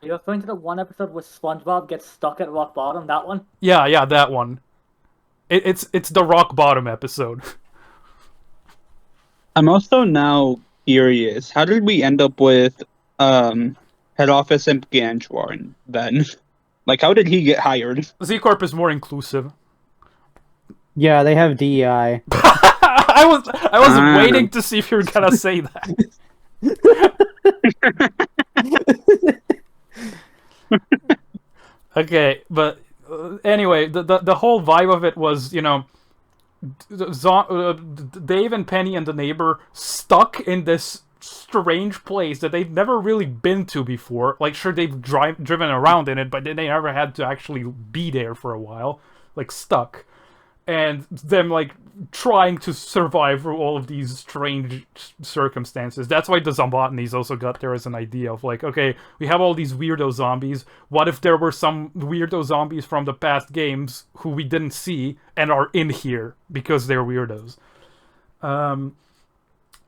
You're referring to the one episode where SpongeBob gets stuck at rock bottom, that one? Yeah, that one. It's the rock bottom episode. I'm also now curious. How did we end up with head office in Ganchuan then? Like, how did he get hired? Z-Corp is more inclusive. Yeah, they have DEI. I was waiting to see if you were gonna say that. Okay, but anyway, the whole vibe of it was, you know, Dave and Penny and the neighbor stuck in this strange place that they've never really been to before. Like, sure, they've driven around in it, but they never had to actually be there for a while. Like, stuck. And them, like, trying to survive through all of these strange circumstances. That's why the Zombotanies also got there as an idea of, like, okay, we have all these weirdo zombies. What if there were some weirdo zombies from the past games who we didn't see and are in here because they're weirdos?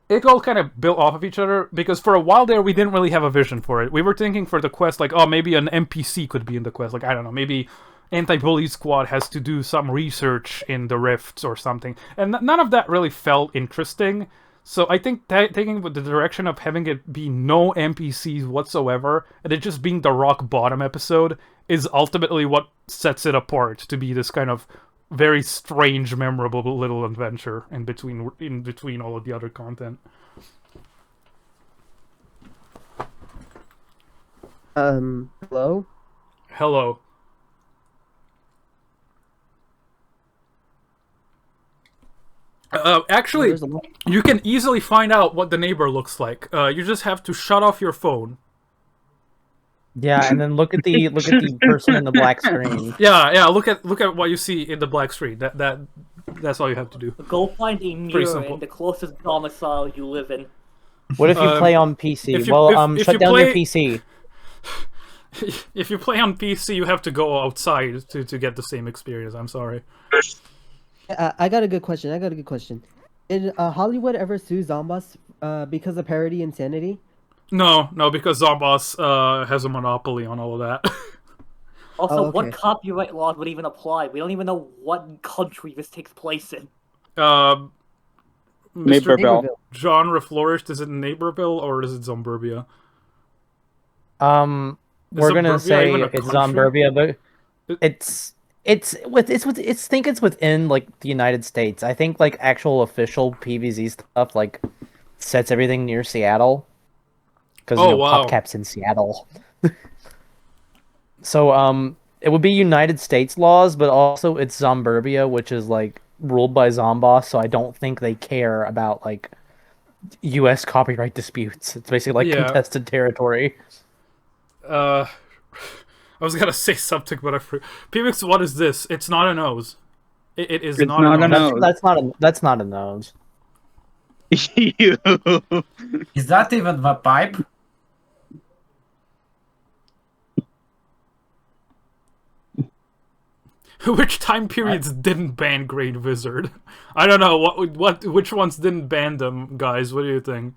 It all kind of built off of each other, because for a while there, we didn't really have a vision for it. We were thinking for the quest, like, oh, maybe an NPC could be in the quest. Like, I don't know, maybe Anti-Bully Squad has to do some research in the rifts or something. And none of that really felt interesting. So I think taking the direction of having it be no NPCs whatsoever, and it just being the rock bottom episode, is ultimately what sets it apart to be this kind of very strange, memorable little adventure in between all of the other content. Hello? Hello. Actually, you can easily find out what the neighbor looks like. You just have to shut off your phone. Yeah, and then look at the person in the black screen. Yeah. Look at what you see in the black screen. That's all you have to do. Go find a mirror in the closest domicile you live in. What if you play on PC? If shut down your PC. If you play on PC, you have to go outside to get the same experience. I'm sorry. I got a good question. Did Hollywood ever sue Zomboss because of parody insanity? No, because Zomboss has a monopoly on all of that. Also, what copyright laws would even apply? We don't even know what country this takes place in. Naperville. John Reflourished, is it Naperville or is it Zomburbia? We're gonna say it's Zomburbia, but it's within like the United States. I think like actual official PvZ stuff like sets everything near Seattle, because PopCap's in Seattle. So it would be United States laws, but also it's Zomburbia, which is like ruled by Zomboss. So I don't think they care about like U.S. copyright disputes. It's basically like contested territory. I was gonna say something, but I forgot. PeaMix, what is this? It's not a nose. It is not a nose. That's not a nose. You. Is that even the pipe? Which time periods didn't ban Great Wizard? I don't know which ones didn't ban them, guys. What do you think?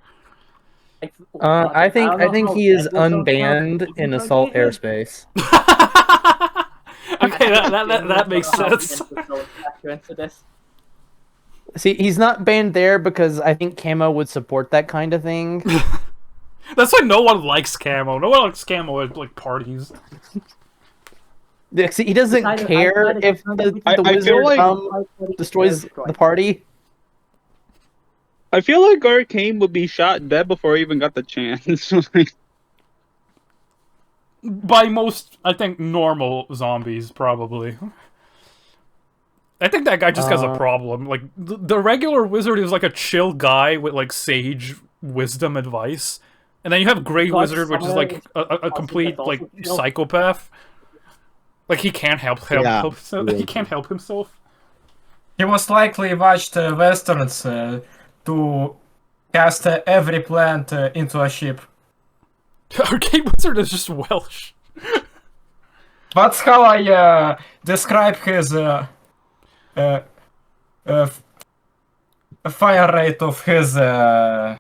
I think he is unbanned in assault airspace. Okay, that makes sense. See, he's not banned there because I think Camo would support that kind of thing. That's why no one likes Camo. No one likes Camo at like parties. Yeah, see, he doesn't care if the wizard destroys the party. I feel like Arcane would be shot dead before he even got the chance. By most, I think, normal zombies, probably. I think that guy just has a problem. Like, the regular wizard is like a chill guy with, like, sage wisdom advice. And then you have Grey Wizard, which is, like, a complete, like, psychopath. Like, he can't help himself. He can't help himself. He most likely watched westerns to cast every plant into a ship. Arcane Wizard is just Welsh. That's how I describe his fire rate of his real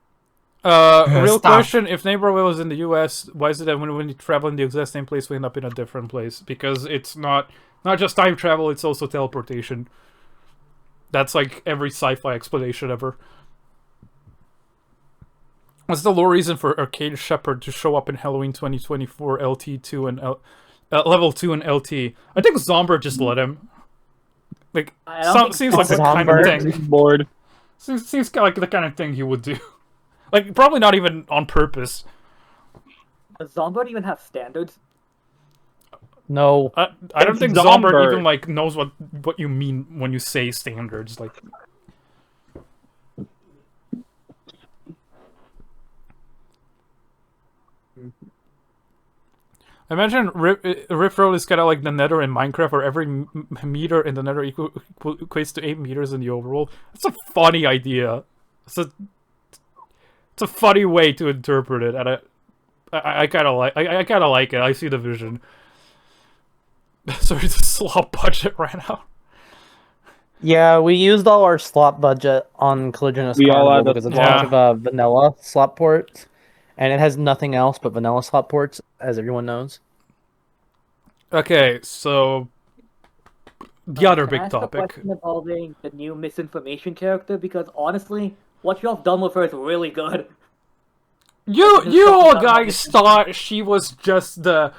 stuff. question, if Neighborville is in the US, why is it that when you travel in the exact same place, we end up in a different place? Because it's not just time travel, it's also teleportation. That's like every sci-fi explanation ever. What's the lore reason for Arcade Shepherd to show up in Halloween 2024 LT2 and level 2 and LT? I think Zomber just let him. Like, seems like the kind of thing. Bored. Seems kind of like the kind of thing he would do. Like, probably not even on purpose. Does Zomber even have standards? No. I don't think Zomber even, like, knows what you mean when you say standards. Like, I imagine Reflourished is kind of like the Nether in Minecraft, where every meter in the Nether equates to 8 meters in the overworld. That's a funny idea. It's a funny way to interpret it, and I kind of like it. I see the vision. Sorry, the slop budget ran out. Yeah, we used all our slop budget on Collisionist Carnival because it's a bunch of vanilla slop ports, and it has nothing else but vanilla slop ports, as everyone knows. Okay, so the other big topic. A question involving the new misinformation character, because honestly, what y'all done with her is really good. You all guys thought she was just the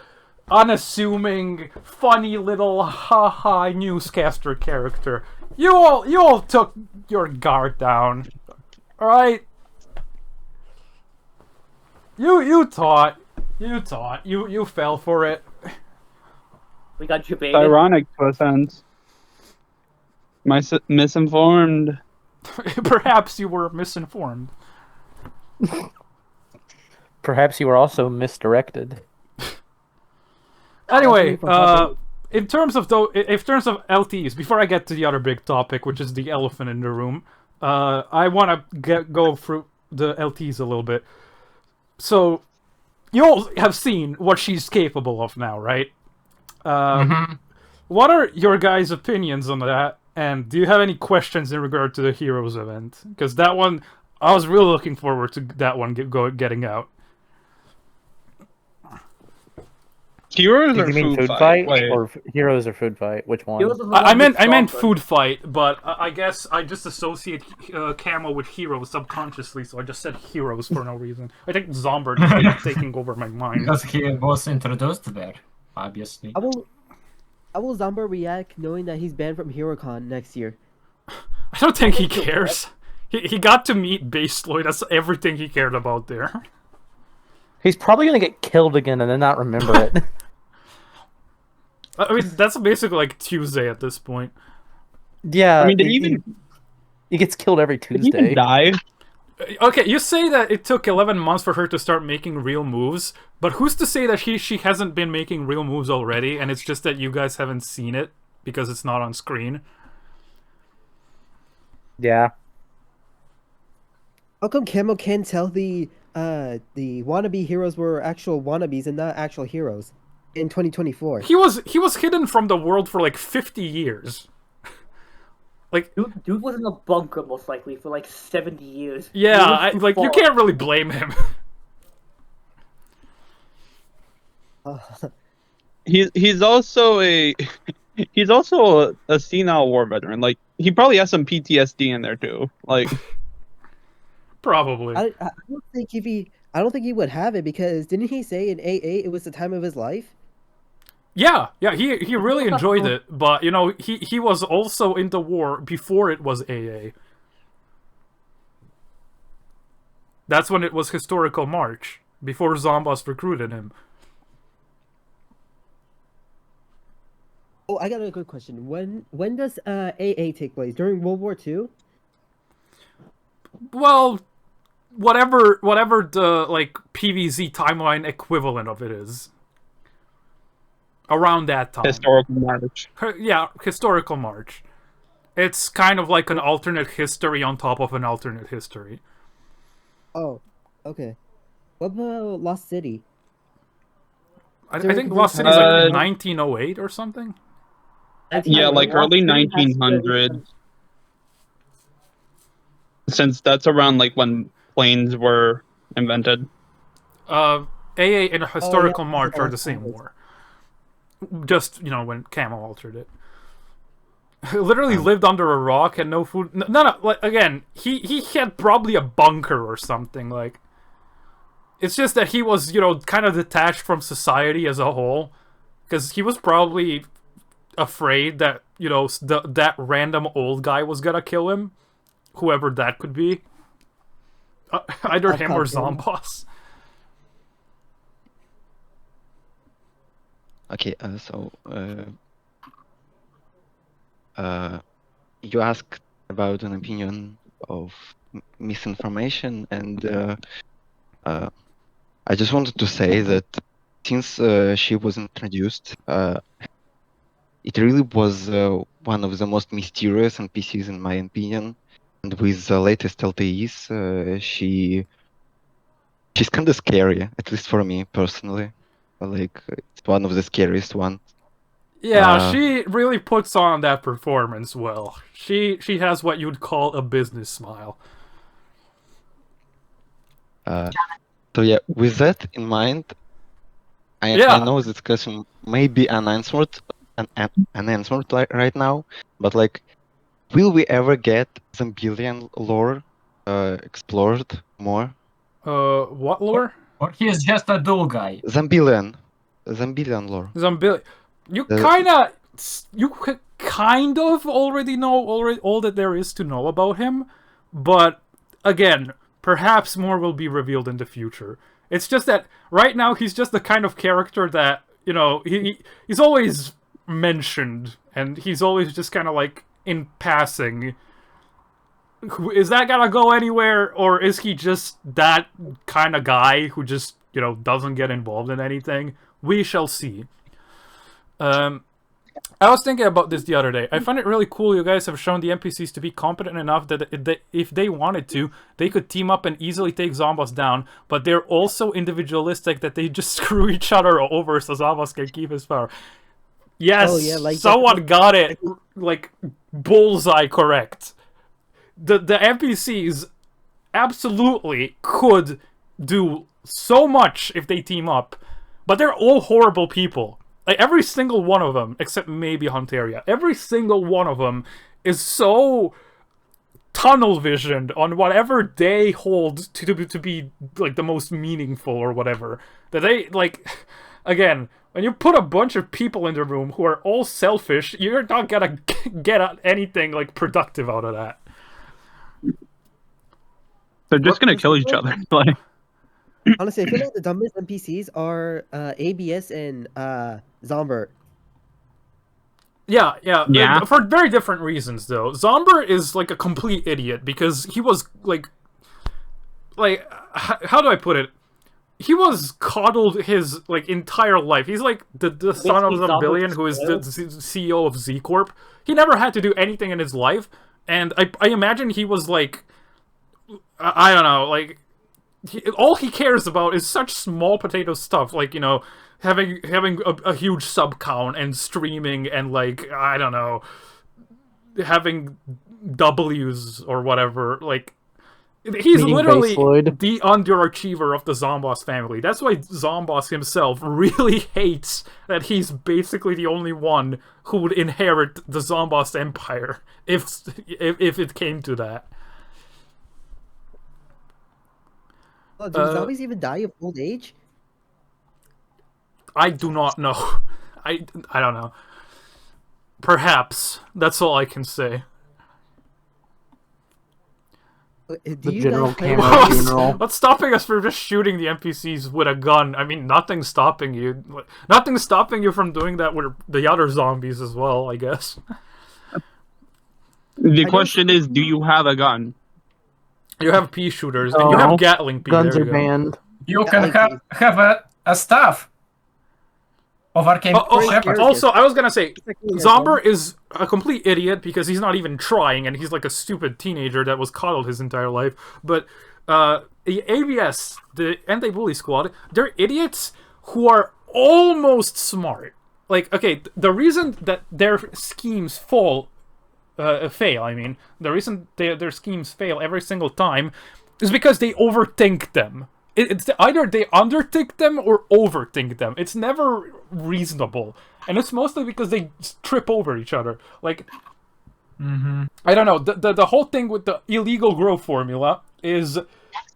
unassuming, funny little haha newscaster character. You all took your guard down. Alright? You thought. You fell for it. We got debated. It's ironic to a sense. Misinformed. Perhaps you were misinformed. Perhaps you were also misdirected. Anyway, in terms of LTs, before I get to the other big topic, which is the elephant in the room, I want to go through the LTs a little bit. So, you all have seen what she's capable of now, right? What are your guys' opinions on that? And do you have any questions in regard to the Heroes event? Because that one, I was really looking forward to that one getting out. Heroes or you mean food fight? Wait. Or Heroes or food fight? Which one? I meant food fight, but I guess I just associate Camo with Heroes subconsciously, so I just said Heroes for no reason. I think Zomber is taking over my mind. Because he was introduced there, obviously. How will Zomber react knowing that he's banned from HeroCon next year? I don't think he cares. He got to meet Baseloid. That's everything he cared about there. He's probably gonna get killed again and then not remember it. I mean, that's basically like Tuesday at this point. Yeah, I mean, he gets killed every Tuesday. Did he even die? Okay, you say that it took 11 months for her to start making real moves, but who's to say that she hasn't been making real moves already, and it's just that you guys haven't seen it because it's not on screen? Yeah. How come Camo can't tell the wannabe heroes were actual wannabes and not actual heroes in 2024? He was hidden from the world for like 50 years. Like, dude was in a bunker most likely for like 70 years. Yeah, like you can't really blame him. He's also a senile war veteran. Like he probably has some PTSD in there too. Like probably. I don't think he would have it because didn't he say in AA it was the time of his life? Yeah, he really enjoyed it, but you know he was also in the war before it was AA. That's when it was Historical March, before Zomboss recruited him. Oh, I got a good question. When does AA take place? During World War II? Well, whatever the like PvZ timeline equivalent of it is. Around that time. Historical March. Yeah, Historical March. It's kind of like an alternate history on top of an alternate history. Oh, okay. What about Lost City? I think Lost City is like 1908 or something. Yeah, like early 1900s. Since that's around like when planes were invented. AA and Historical March are the same war. Just, you know, when Camo altered it. Literally lived under a rock and no food. No, like, again, he had probably a bunker or something, like. It's just that he was, you know, kind of detached from society as a whole. Because he was probably afraid that, you know, that random old guy was gonna kill him. Whoever that could be. Either him or Zomboss. Okay, you asked about an opinion of misinformation, and I just wanted to say that since she was introduced, it really was one of the most mysterious NPCs in my opinion, and with the latest LTEs, she's kind of scary, at least for me personally. Like, it's one of the scariest ones. Yeah, she really puts on that performance well. She has what you'd call a business smile. So yeah, with that in mind, I know this question may be unanswered right now, but like, will we ever get Zambilian lore explored more? What lore? Or he is just a dual guy. Zambilian lore. You kind of already know all that there is to know about him, but again, perhaps more will be revealed in the future. It's just that right now he's just the kind of character that, you know, he's always mentioned, and he's always just kind of like in passing. Is that gonna go anywhere, or is he just that kind of guy who just, you know, doesn't get involved in anything? We shall see. I was thinking about this the other day. I find it really cool you guys have shown the NPCs to be competent enough that if they wanted to, they could team up and easily take Zomboss down, but they're also individualistic that they just screw each other over so Zomboss can keep his power. Yes, like someone got it, like, bullseye correct. The NPCs absolutely could do so much if they team up, but they're all horrible people. Like, every single one of them, except maybe Hunteria, every single one of them is so tunnel-visioned on whatever they hold to be, like, the most meaningful or whatever. That they, like, again, when you put a bunch of people in the room who are all selfish, you're not gonna get anything, like, productive out of that. They're just gonna kill each other. Like, honestly, I feel like the dumbest NPCs are ABS and Zombert. Yeah. For very different reasons, though. Zombert is like a complete idiot because he was like, how do I put it? He was coddled his like entire life. He's like the son of Zambilian, who is the CEO of Z Corp. He never had to do anything in his life, and I imagine he was like I don't know, like, all he cares about is such small potato stuff, like, you know, having a huge sub count and streaming and, like, I don't know, having W's or whatever, like, he's literally the underachiever of the Zomboss family. That's why Zomboss himself really hates that he's basically the only one who would inherit the Zomboss empire if it came to that. Oh, do zombies even die of old age? I do not know. I don't know. Perhaps. That's all I can say. Do you guys play What's stopping us from just shooting the NPCs with a gun? I mean, nothing's stopping you. Nothing's stopping you from doing that with the other zombies as well, I guess. The question is, do you have a gun? You have pea shooters, and you have Gatling pea. Guns are banned. You can have a staff of Arcane Shepherd. Also, I was gonna say, Zomber is a complete idiot because he's not even trying, and he's like a stupid teenager that was coddled his entire life. But the ABS, the anti-bully squad, they're idiots who are almost smart. Like, okay, the reason that their schemes fail, I mean, the reason their schemes fail every single time is because they overthink them. It's either they underthink them or overthink them. It's never reasonable. And it's mostly because they trip over each other. Like, I don't know, the whole thing with the illegal growth formula is,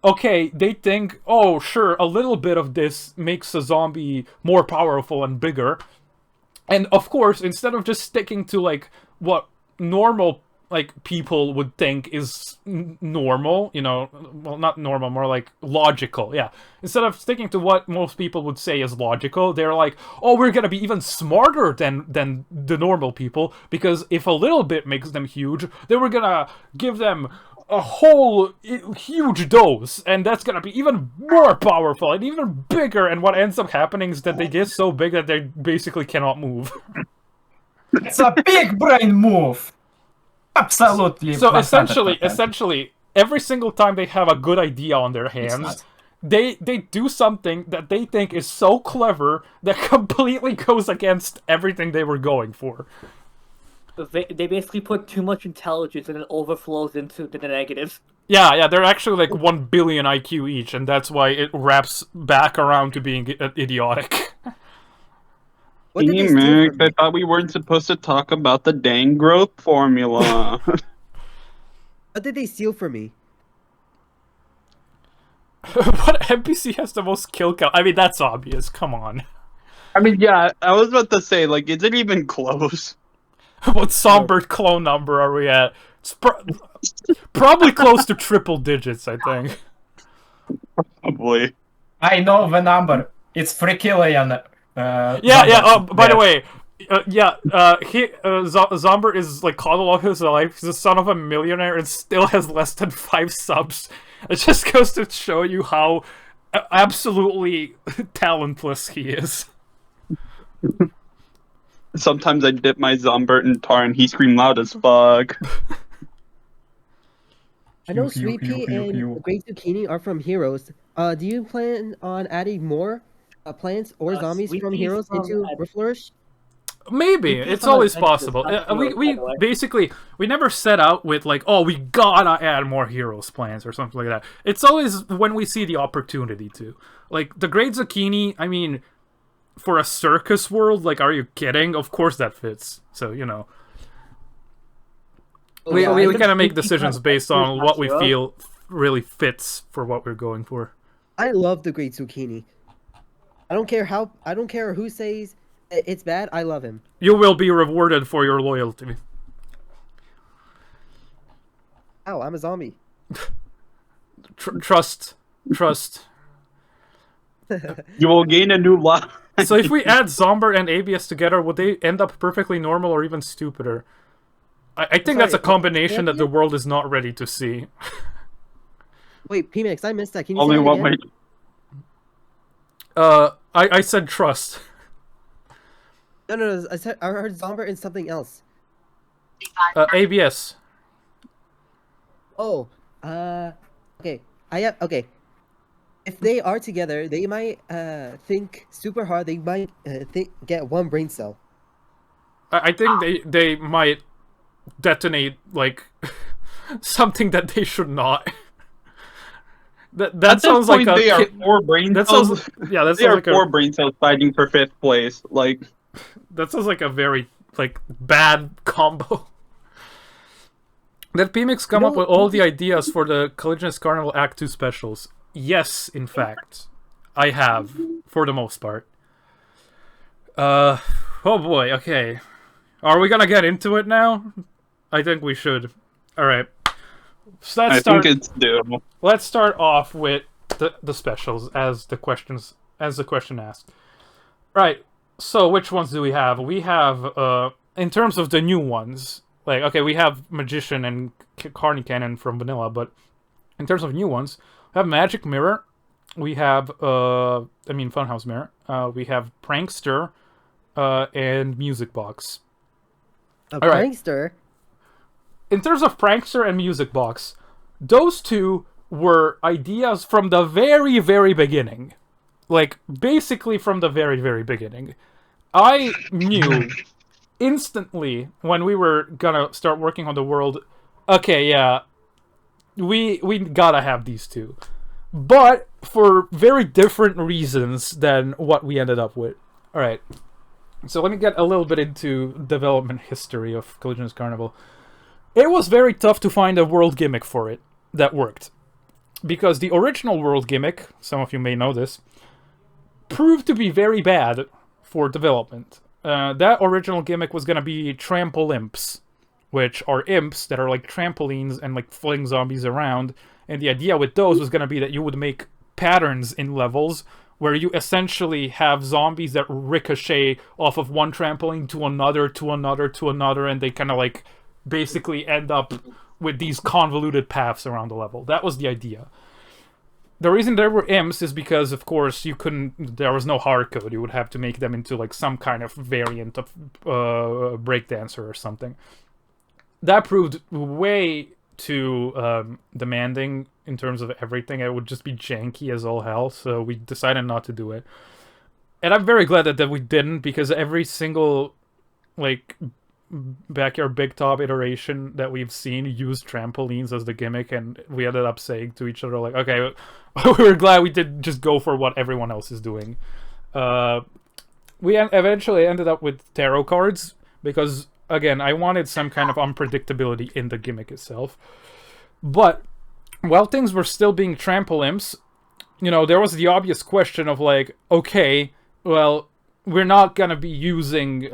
okay, they think, oh, sure, a little bit of this makes a zombie more powerful and bigger. And, of course, instead of just sticking to, like, what normal, like, people would think is normal, you know, well, not normal, more like logical, yeah. Instead of sticking to what most people would say is logical, they're like, oh, we're gonna be even smarter than the normal people, because if a little bit makes them huge, then we're gonna give them a whole huge dose, and that's gonna be even more powerful and even bigger, and what ends up happening is that they get so big that they basically cannot move. It's a big brain move! Absolutely. So essentially, every single time they have a good idea on their hands, they do something that they think is so clever that completely goes against everything they were going for. They basically put too much intelligence and it overflows into the negatives. Yeah, they're actually like 1 billion IQ each, and that's why it wraps back around to being idiotic. PeaMix, I thought we weren't supposed to talk about the dang growth formula. What did they steal from me? What NPC has the most kill count? I mean, that's obvious. Come on. I mean, yeah, I was about to say, like, is it even close? What somber clone number are we at? It's probably close to triple digits, I think. Probably. I know the number. It's 3 killion. By the way, Zomber is like coddled all his life. He's the son of a millionaire and still has less than 5 subs. It just goes to show you how absolutely talentless he is. Sometimes I dip my Zombert in tar and he scream loud as fuck. I know Sweet Pea and Great Zucchini are from Heroes. Do you plan on adding more plants or zombies from Heroes into Reflourished? Maybe. It's always possible. We basically, we never set out with like, oh, we gotta add more Heroes plants or something like that. It's always when we see the opportunity to. Like, the Great Zucchini, I mean, for a circus world, like, are you kidding? Of course that fits. So, you know. We gotta make decisions based on what we feel really fits for what we're going for. I love the Great Zucchini. I don't care who says it's bad, I love him. You will be rewarded for your loyalty. Ow, I'm a zombie. Trust. You will gain a new life. So if we add Zomber and ABS together, would they end up perfectly normal or even stupider? I think that's a combination that the world is not ready to see. Wait, PeaMix, I missed that. Can you Only say that one again? way. I said trust. No, I heard Zomber and something else. ABS. Oh, Okay. If they are together, they might think super hard. They might get one brain cell. I think they might detonate like something that they should not. That sounds like a. They are 4 brain that cells. Sounds, yeah, that they sounds are like 4 brain cells fighting for 5th place. Like that sounds like a very bad combo. Did PeaMix come up with all the ideas for the Collisionist Carnival Act 2 specials? Yes, in fact. I have, for the most part. Oh boy, okay. Are we gonna get into it now? I think we should. Alright. So I think it's doable. Let's start off with the specials as the question asked. Right. So which ones do we have? We have in terms of the new ones, like okay, we have Magician and Carney Cannon from Vanilla, but in terms of new ones, we have Magic Mirror, we have Funhouse Mirror, we have Prankster, and Music Box. Prankster? Right. In terms of Prankster and Music Box, those two were ideas from the very, very beginning. Like, basically from the very, very beginning. I knew instantly when we were gonna start working on the world, okay, yeah, we gotta have these two. But for very different reasons than what we ended up with. Alright. So let me get a little bit into development history of Collisionist Carnival. It was very tough to find a world gimmick for it that worked. Because the original world gimmick, some of you may know this, proved to be very bad for development. That original gimmick was gonna be Trample Imps, which are imps that are like trampolines and like fling zombies around. And the idea with those was gonna be that you would make patterns in levels where you essentially have zombies that ricochet off of one trampoline to another, to another, to another, and they kind of like basically end up with these convoluted paths around the level. That was the idea. The reason there were imps is because, of course, there was no hard code. You would have to make them into like some kind of variant of breakdancer or something. That proved way too demanding in terms of everything. It would just be janky as all hell, so we decided not to do it. And I'm very glad that we didn't, because every single like Backyard Big Top iteration that we've seen used trampolines as the gimmick, and we ended up saying to each other like, okay, we were glad we did just go for what everyone else is doing. We eventually ended up with tarot cards because, again, I wanted some kind of unpredictability in the gimmick itself. But while things were still being trample imps, there was the obvious question of like, okay, well, we're not gonna be using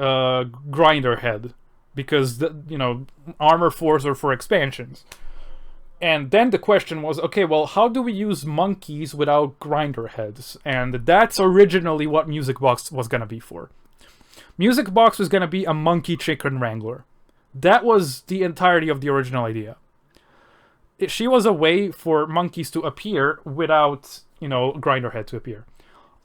Grinder Head because Armor 4s are for expansions. And then the question was, okay, well, how do we use monkeys without Grinder Heads? And that's originally what Music Box was gonna be for. Music Box was gonna be a monkey chicken wrangler. That was the entirety of the original idea. She was a way for monkeys to appear without, Grinder Head to appear.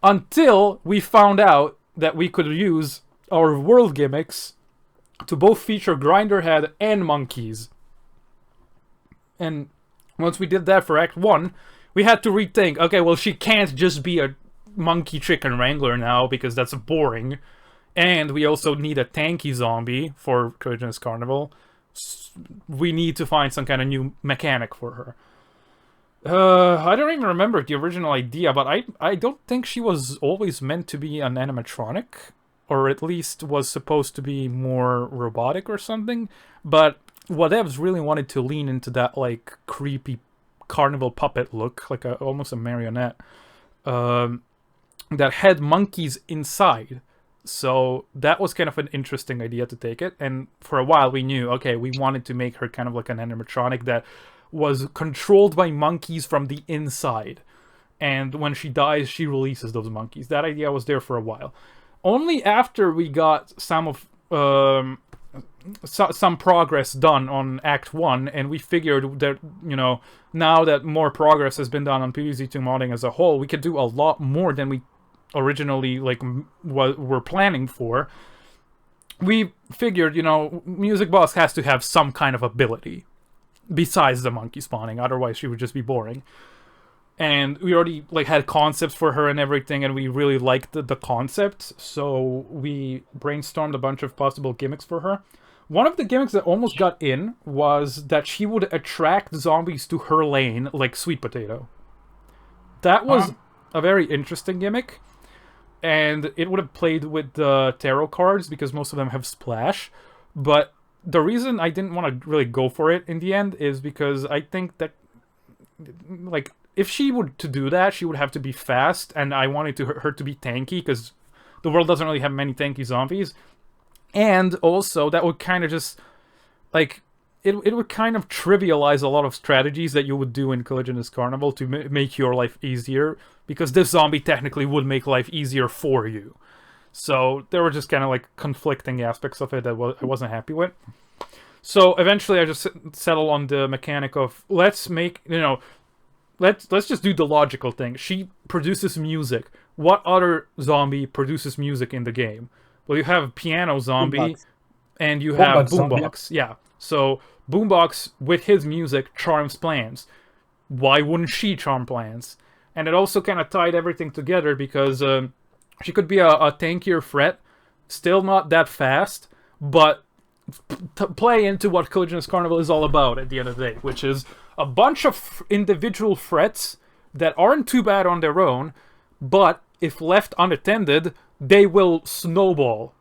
Until we found out that we could use our world gimmicks to both feature Grinder Head and monkeys. And once we did that for Act 1, we had to rethink, okay, well, she can't just be a monkey chicken wrangler now because that's boring. And we also need a tanky zombie for Collisionist Carnival. We need to find some kind of new mechanic for her. I don't even remember the original idea, but I don't think she was always meant to be an animatronic, or at least was supposed to be more robotic or something. But whatevs really wanted to lean into that like creepy carnival puppet look, like almost a marionette, that had monkeys inside. So that was kind of an interesting idea to take it. And for a while we knew, okay, we wanted to make her kind of like an animatronic that was controlled by monkeys from the inside. And when she dies, she releases those monkeys. That idea was there for a while. Only after we got some progress done on Act 1, and we figured that, now that more progress has been done on PvZ2 modding as a whole, we could do a lot more than we originally were planning for. We figured, Music Box has to have some kind of ability. besides the monkey spawning. Otherwise, she would just be boring. And we already like had concepts for her and everything, and we really liked the concept. So we brainstormed a bunch of possible gimmicks for her. One of the gimmicks that almost got in was that she would attract zombies to her lane like sweet potato. That was a very interesting gimmick, and it would have played with the tarot cards because most of them have splash. But the reason I didn't want to really go for it in the end is because I think that, like, if she would to do that, she would have to be fast, and I wanted her to be tanky because the world doesn't really have many tanky zombies. And also, that would kind of just, like, it would kind of trivialize a lot of strategies that you would do in Collisionist Carnival to make your life easier, because this zombie technically would make life easier for you. So there were just kind of like conflicting aspects of it that I wasn't happy with. So eventually I just settled on the mechanic of, let's make, let's just do the logical thing. She produces music. What other zombie produces music in the game? Well, you have Piano Zombie, Boombox. And you have Zombie. Boombox. Yeah. So Boombox, with his music, charms plants. Why wouldn't she charm plants? And it also kind of tied everything together because she could be a tankier threat, still not that fast, but play into what Collisionist Carnival is all about at the end of the day, which is a bunch of individual threats that aren't too bad on their own, but if left unattended, they will snowball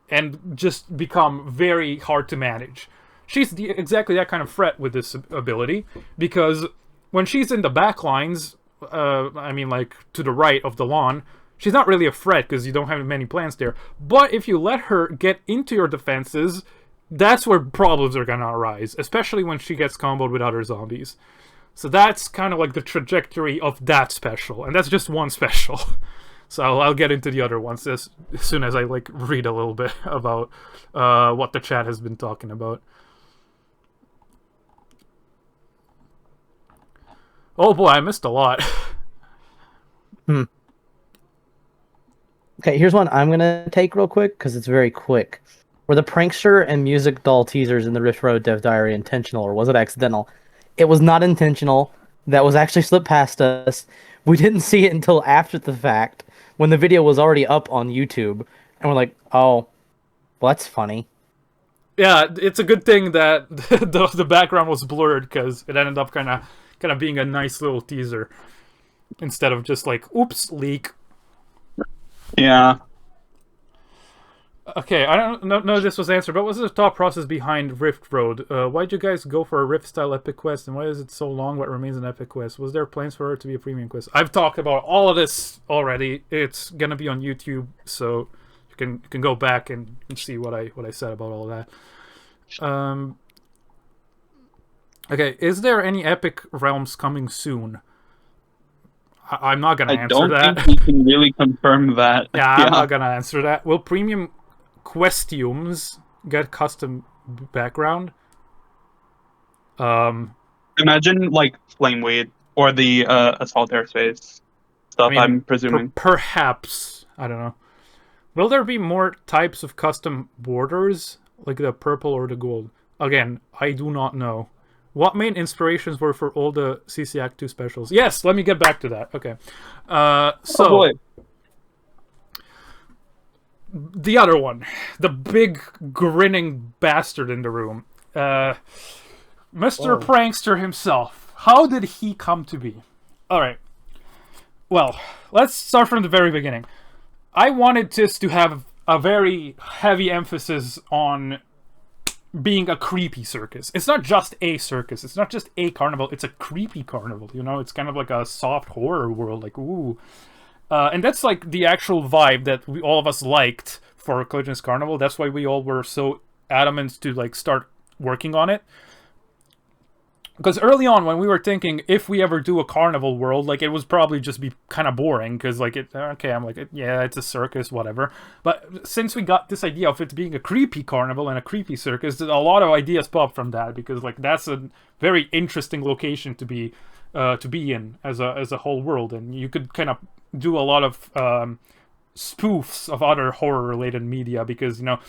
and just become very hard to manage. She's exactly that kind of threat with this ability, because when she's in the back lines, I mean, like, to the right of the lawn, she's not really a threat because you don't have many plants there. But if you let her get into your defenses, that's where problems are gonna arise, especially when she gets comboed with other zombies. So that's kind of like the trajectory of that special, and that's just one special. So I'll get into the other ones as soon as I like read a little bit about what the chat has been talking about. Oh boy, I missed a lot. Okay, here's one I'm gonna take real quick because it's very quick. Were the prankster and music doll teasers in the Rift Road Dev Diary intentional, or was it accidental? It was not intentional. That was actually slipped past us. We didn't see it until after the fact, when the video was already up on YouTube, and we're like, oh, well, that's funny. Yeah, it's a good thing that the background was blurred, because it ended up kind of being a nice little teaser instead of just like, oops, leak. Yeah. Okay, I don't know if this was answered, but what was the thought process behind Rift Road? Why'd you guys go for a Rift-style epic quest, and why is it so long what remains an epic quest? Was there plans for it to be a premium quest? I've talked about all of this already. It's gonna be on YouTube, so you can go back and see what I said about all of that. Okay, is there any epic realms coming soon? I'm not gonna answer that. I don't think we can really confirm that. Yeah, I'm not gonna answer that. Will premium questumes get custom background? Imagine like Flameweed or the Assault Airspace stuff, I'm presuming. Perhaps. I don't know. Will there be more types of custom borders, like the purple or the gold? Again, I do not know. What main inspirations were for all the CC Act 2 specials? Yes, let me get back to that. Okay. The other one. The big grinning bastard in the room. Mr. Prankster himself. How did he come to be? Alright. Well, let's start from the very beginning. I wanted this to have a very heavy emphasis on being a creepy circus. It's not just a circus. It's not just a carnival. It's a creepy carnival, you know? It's kind of like a soft horror world, like, ooh. And that's like the actual vibe that all of us liked for Collisionist Carnival. That's why we all were so adamant to like start working on it. Because early on, when we were thinking, if we ever do a carnival world, like, it was probably just be kind of boring, because, like, I'm like, yeah, it's a circus, whatever. But since we got this idea of it being a creepy carnival and a creepy circus, a lot of ideas popped from that, because, like, that's a very interesting location to be in as a whole world, and you could kind of do a lot of spoofs of other horror-related media, because, you know,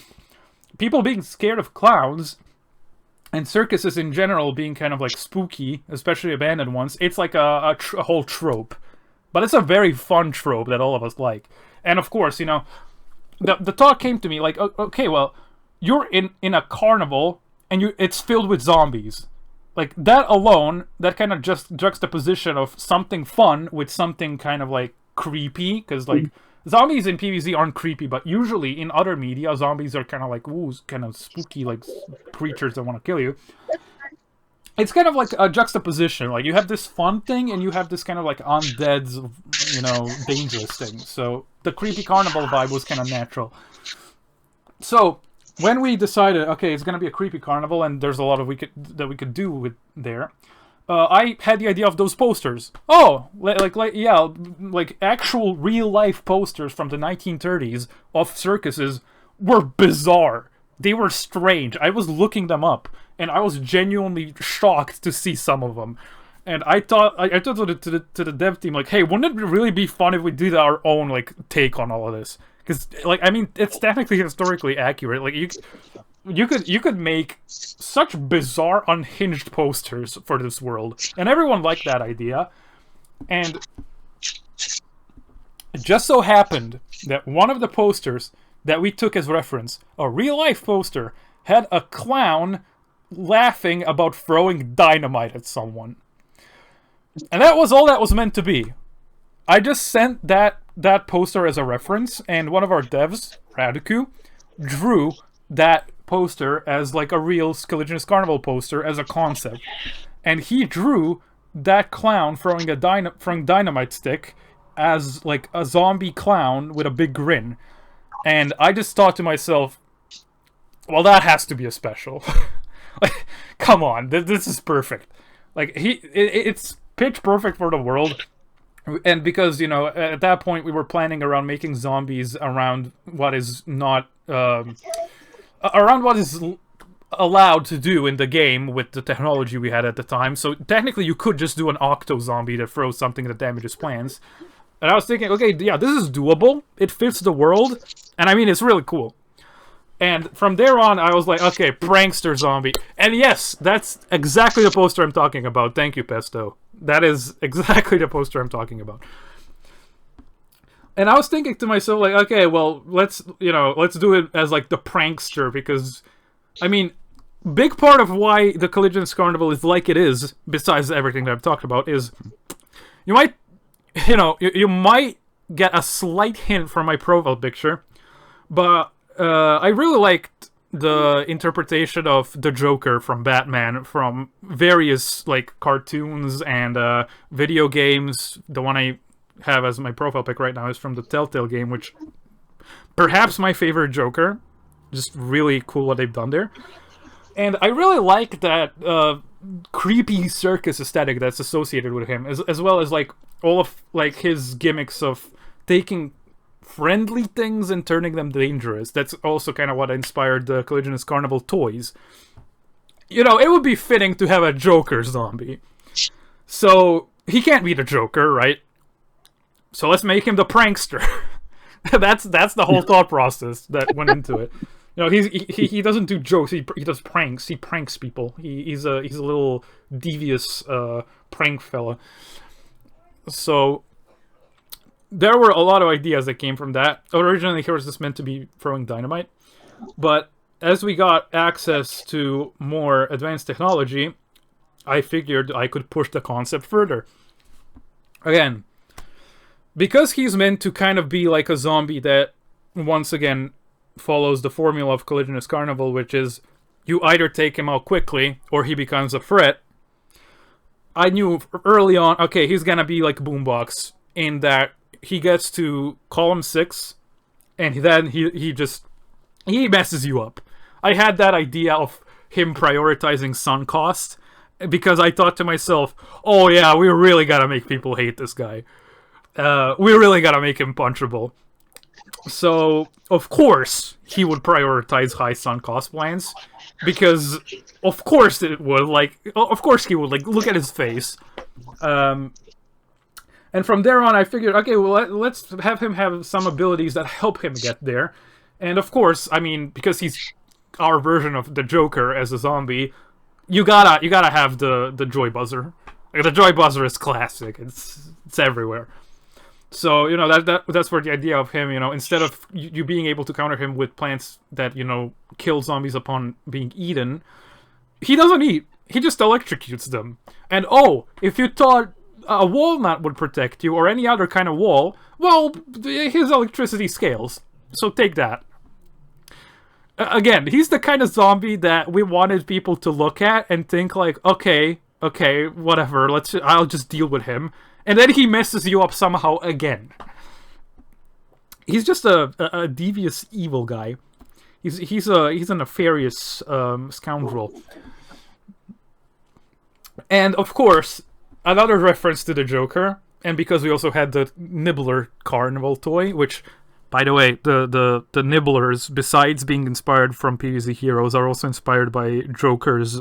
people being scared of clowns and circuses in general being kind of like spooky, especially abandoned ones, it's like a whole trope. But it's a very fun trope that all of us like. And of course, you know, the thought came to me like, okay, well, you're in a carnival and it's filled with zombies. Like, that alone, that kind of just juxtaposition of something fun with something kind of like creepy, because like zombies in PvZ aren't creepy, but usually in other media, zombies are kind of like, ooh, kind of spooky, like creatures that want to kill you. It's kind of like a juxtaposition. Like, you have this fun thing, and you have this kind of like undead, you know, dangerous thing. So the creepy carnival vibe was kind of natural. So when we decided, okay, it's gonna be a creepy carnival, and there's a lot of we could do with there, I had the idea of those posters. Oh, like actual real life posters from the 1930s of circuses were bizarre. They were strange. I was looking them up, and I was genuinely shocked to see some of them. And I thought to the dev team, like, hey, wouldn't it really be fun if we did our own like take on all of this? Because, like, I mean, it's technically historically accurate. Like, you could make such bizarre, unhinged posters for this world, and everyone liked that idea. And it just so happened that one of the posters that we took as reference, a real-life poster, had a clown laughing about throwing dynamite at someone. And that was all that was meant to be. I just sent that poster as a reference, and one of our devs, Radiku, drew that poster as like a real Skeleton's Carnival poster as a concept. And he drew that clown throwing dynamite stick as like a zombie clown with a big grin. And I just thought to myself, well, that has to be a special. Like, come on, this is perfect. Like, it's pitch perfect for the world. And because, you know, at that point we were planning around making zombies around what is not, around what is allowed to do in the game with the technology we had at the time. So technically you could just do an octo zombie that throws something that damages plants. And I was thinking, okay, yeah, this is doable. It fits the world. And I mean, it's really cool. And from there on, I was like, okay, prankster zombie. And yes, that's exactly the poster I'm talking about. Thank you, Pesto. That is exactly the poster I'm talking about. And I was thinking to myself, like, okay, well, let's do it as, like, the prankster, because, I mean, big part of why the Collisions Carnival is like it is, besides everything that I've talked about, is you might get a slight hint from my profile picture, but I really liked the interpretation of the Joker from Batman from various like cartoons and video games. The one I have as my profile pic right now is from the Telltale game, which perhaps my favorite Joker. Just really cool what they've done there. And I really like that creepy circus aesthetic that's associated with him, as well as like all of like his gimmicks of taking friendly things and turning them dangerous. That's also kind of what inspired the Collisions Carnival toys. You know, it would be fitting to have a Joker zombie. So, he can't be the Joker, right? So let's make him the prankster. That's the whole thought process that went into it. You know, he doesn't do jokes, he does pranks. He pranks people. He's a little devious prank fella. So there were a lot of ideas that came from that. Originally, here was just meant to be throwing dynamite. But as we got access to more advanced technology, I figured I could push the concept further. Again, because he's meant to kind of be like a zombie that, once again, follows the formula of Collisions Carnival, which is you either take him out quickly or he becomes a threat. I knew early on, okay, he's gonna be like Boombox in that he gets to column 6, and then he messes you up. I had that idea of him prioritizing sun cost, because I thought to myself, oh yeah, we really gotta make people hate this guy. We really gotta make him punchable. So, of course, he would prioritize high sun cost plans, because of course it would, like, of course he would, like, look at his face. And from there on, I figured, okay, well, let's have him have some abilities that help him get there. And of course, I mean, because he's our version of the Joker as a zombie, you gotta have the joy buzzer. Like, the joy buzzer is classic. It's everywhere. So, you know, that's where the idea of him, you know, instead of you being able to counter him with plants that, you know, kill zombies upon being eaten, he doesn't eat. He just electrocutes them. And oh, if you thought a walnut would protect you, or any other kind of wall, well, his electricity scales. So take that. Again, he's the kind of zombie that we wanted people to look at and think like, okay, whatever, I'll just deal with him. And then he messes you up somehow again. He's just a devious evil guy. He's a nefarious scoundrel. And of course, another reference to the Joker, and because we also had the Nibbler Carnival toy, which, by the way, the Nibblers, besides being inspired from PvZ Heroes, are also inspired by Joker's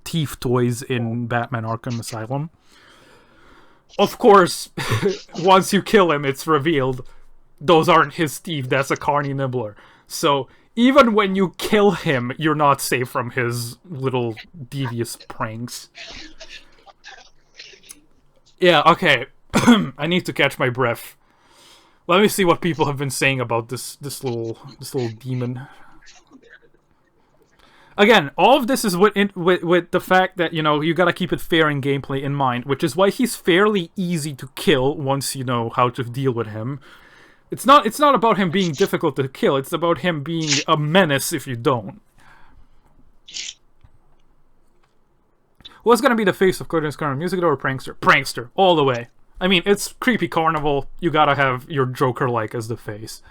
thief toys in Batman Arkham Asylum. Of course, once you kill him, it's revealed those aren't his teeth, that's a Carny Nibbler. So, even when you kill him, you're not safe from his little devious pranks. Yeah, okay. I need to catch my breath. Let me see what people have been saying about this little demon. Again, all of this is with the fact that, you know, you gotta keep it fair in gameplay in mind, which is why he's fairly easy to kill once you know how to deal with him. It's not about him being difficult to kill, it's about him being a menace if you don't. What's gonna be the face of Coden's Carnival? Music or Prankster? Prankster, all the way. I mean, it's Creepy Carnival, you gotta have your Joker-like as the face.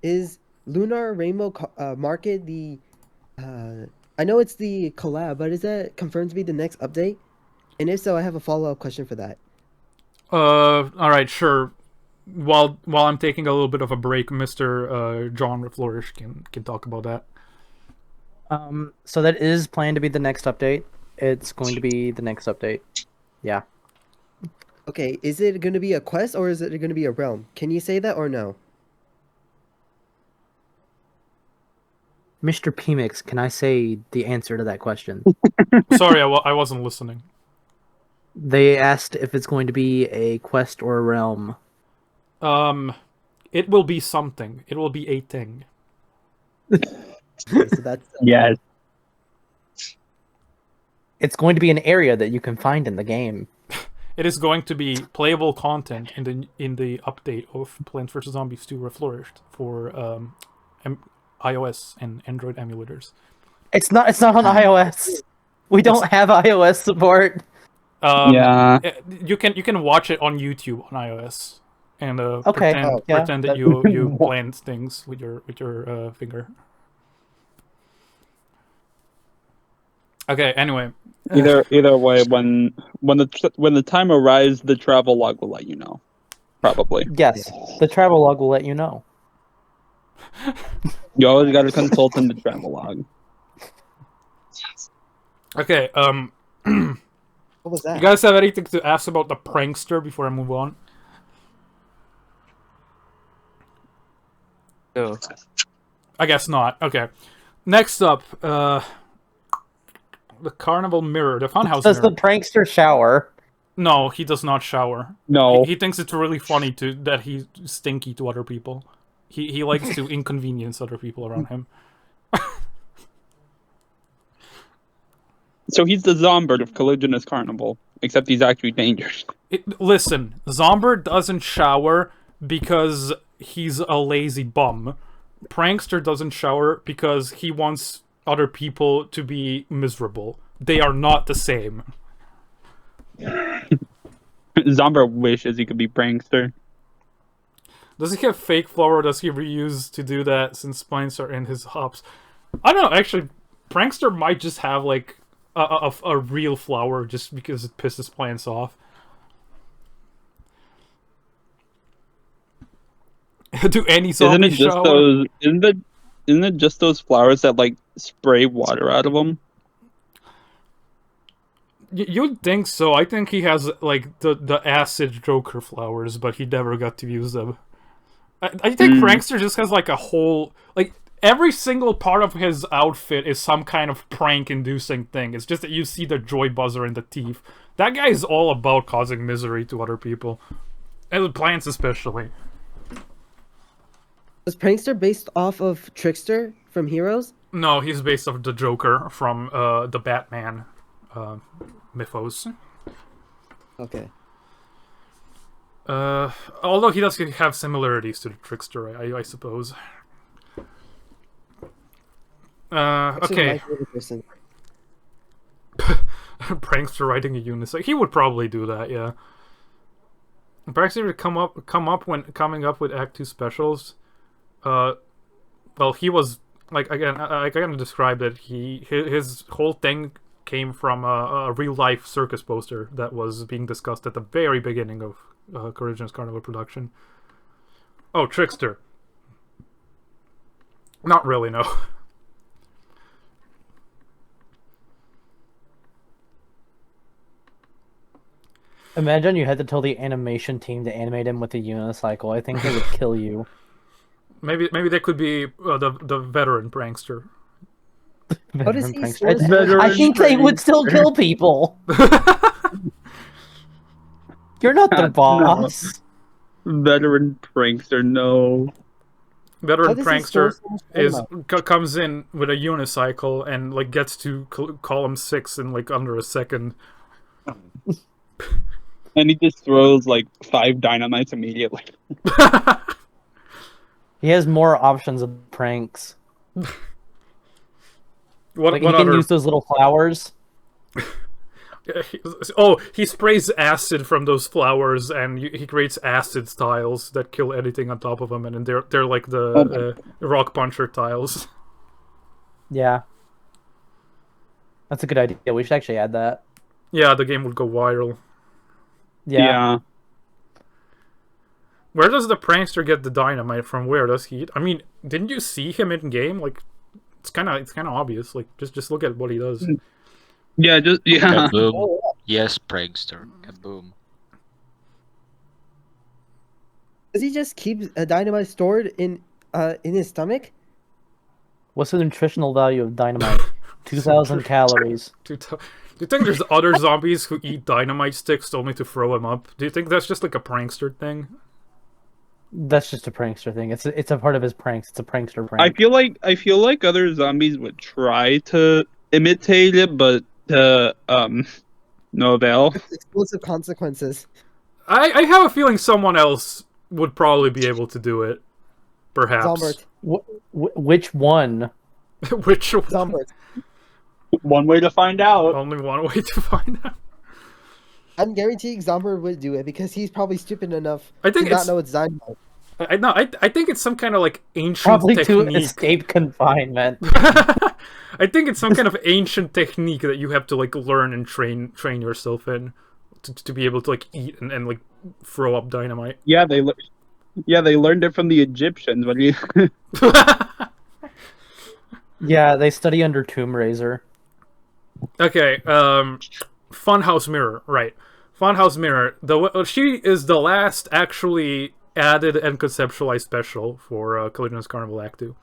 Is Lunar Rainbow Market the? I know it's the collab, but is that confirmed to be the next update? And if so, I have a follow-up question for that. All right, sure. While I'm taking a little bit of a break, Mr. John Reflourished can talk about that. So that is planned to be the next update. It's going to be the next update. Yeah. Okay, is it going to be a quest or is it going to be a realm? Can you say that or no? Mr. PeaMix, can I say the answer to that question? Sorry, I wasn't listening. They asked if it's going to be a quest or a realm. It will be something. It will be a thing. So that's Yes. It's going to be an area that you can find in the game. It is going to be playable content in the update of Plants vs Zombies 2 Reflourished for iOS and Android emulators. It's not on iOS. We don't have iOS support. Yeah. You can watch it on YouTube on iOS and okay. pretend that you plant things with your finger. Okay. Anyway. Either way, when the time arrives, the travel log will let you know. Probably. Yes, the travel log will let you know. You always got to consult in the travel log. Okay. what was that? You guys have anything to ask about the prankster before I move on? No. I guess not. Okay. Next up, the Carnival Mirror, the Funhouse Does Mirror. the prankster shower? No, he does not shower. No. He thinks it's really funny that he's stinky to other people. He likes to inconvenience other people around him. So he's the Zombird of Caligula's Carnival, except he's actually dangerous. Listen, Zombird doesn't shower because he's a lazy bum. Prankster doesn't shower because he wants other people to be miserable. They are not the same. Zombird wishes he could be Prankster. Does he have fake flour or does he reuse to do that since plants are in his hops? I don't know, actually, Prankster might just have like a real flower just because it pisses plants off. Do any zombies shower? Isn't it just those flowers that like spray water out of them? You'd think so. I think he has like the acid Joker flowers, but he never got to use them. I think Prankster just has like a whole like every single part of his outfit is some kind of prank-inducing thing. It's just that you see the joy buzzer in the teeth. That guy is all about causing misery to other people, and plants especially. Was Prankster based off of Trickster from Heroes? No, he's based off the Joker from the Batman mythos. Okay. Although he does have similarities to the Trickster, I suppose. Okay. Prankster writing a unicycle. He would probably do that, yeah. Prankster would coming up with Act 2 specials. Well, he was like again. I kind of described it. His whole thing came from a real life circus poster that was being discussed at the very beginning of Collision's Carnival production. Oh, Trickster. Not really, no. Imagine you had to tell the animation team to animate him with a unicycle. I think they would kill you. Maybe they could be the veteran prankster. Veteran prankster. I think they would still kill people. You're not the boss. No. Veteran prankster, no. Veteran prankster comes in with a unicycle and like gets to column 6 in like under a second. And he just throws like 5 dynamites immediately. He has more options of pranks. What he can use those little flowers. He sprays acid from those flowers, and he creates acid tiles that kill anything on top of them, and they're like the rock puncher tiles. Yeah, that's a good idea. We should actually add that. Yeah, the game would go viral. Yeah. Where does the prankster get the dynamite from? Where does he? I mean, didn't you see him in game? Like, it's kind of obvious. Like, just look at what he does. Yeah, Kaboom. Yes, prankster. Kaboom. Does he just keep a dynamite stored in his stomach? What's the nutritional value of dynamite? 2,000 calories. Do you think there's other zombies who eat dynamite sticks only to throw them up? Do you think that's just like a prankster thing? That's just a prankster thing. It's a part of his pranks. It's a prankster prank. I feel like other zombies would try to imitate it, but no avail. Explosive consequences. I have a feeling someone else would probably be able to do it. Perhaps. Which one? Which one? Zombert. One way to find out. Only one way to find out. I'm guaranteeing Zombert would do it because he's probably stupid enough to not know it's dynamite. I think it's some kind of like ancient probably technique. To escape confinement. I think it's some kind of ancient technique that you have to like learn and train yourself in to be able to like eat and like throw up dynamite. Yeah, they learned it from the Egyptians. What do you? Yeah, they study under Tomb Raiser. Okay, Funhouse Mirror, right? Funhouse Mirror. She is the last actually added and conceptualized special for Collisionist Carnival Act 2.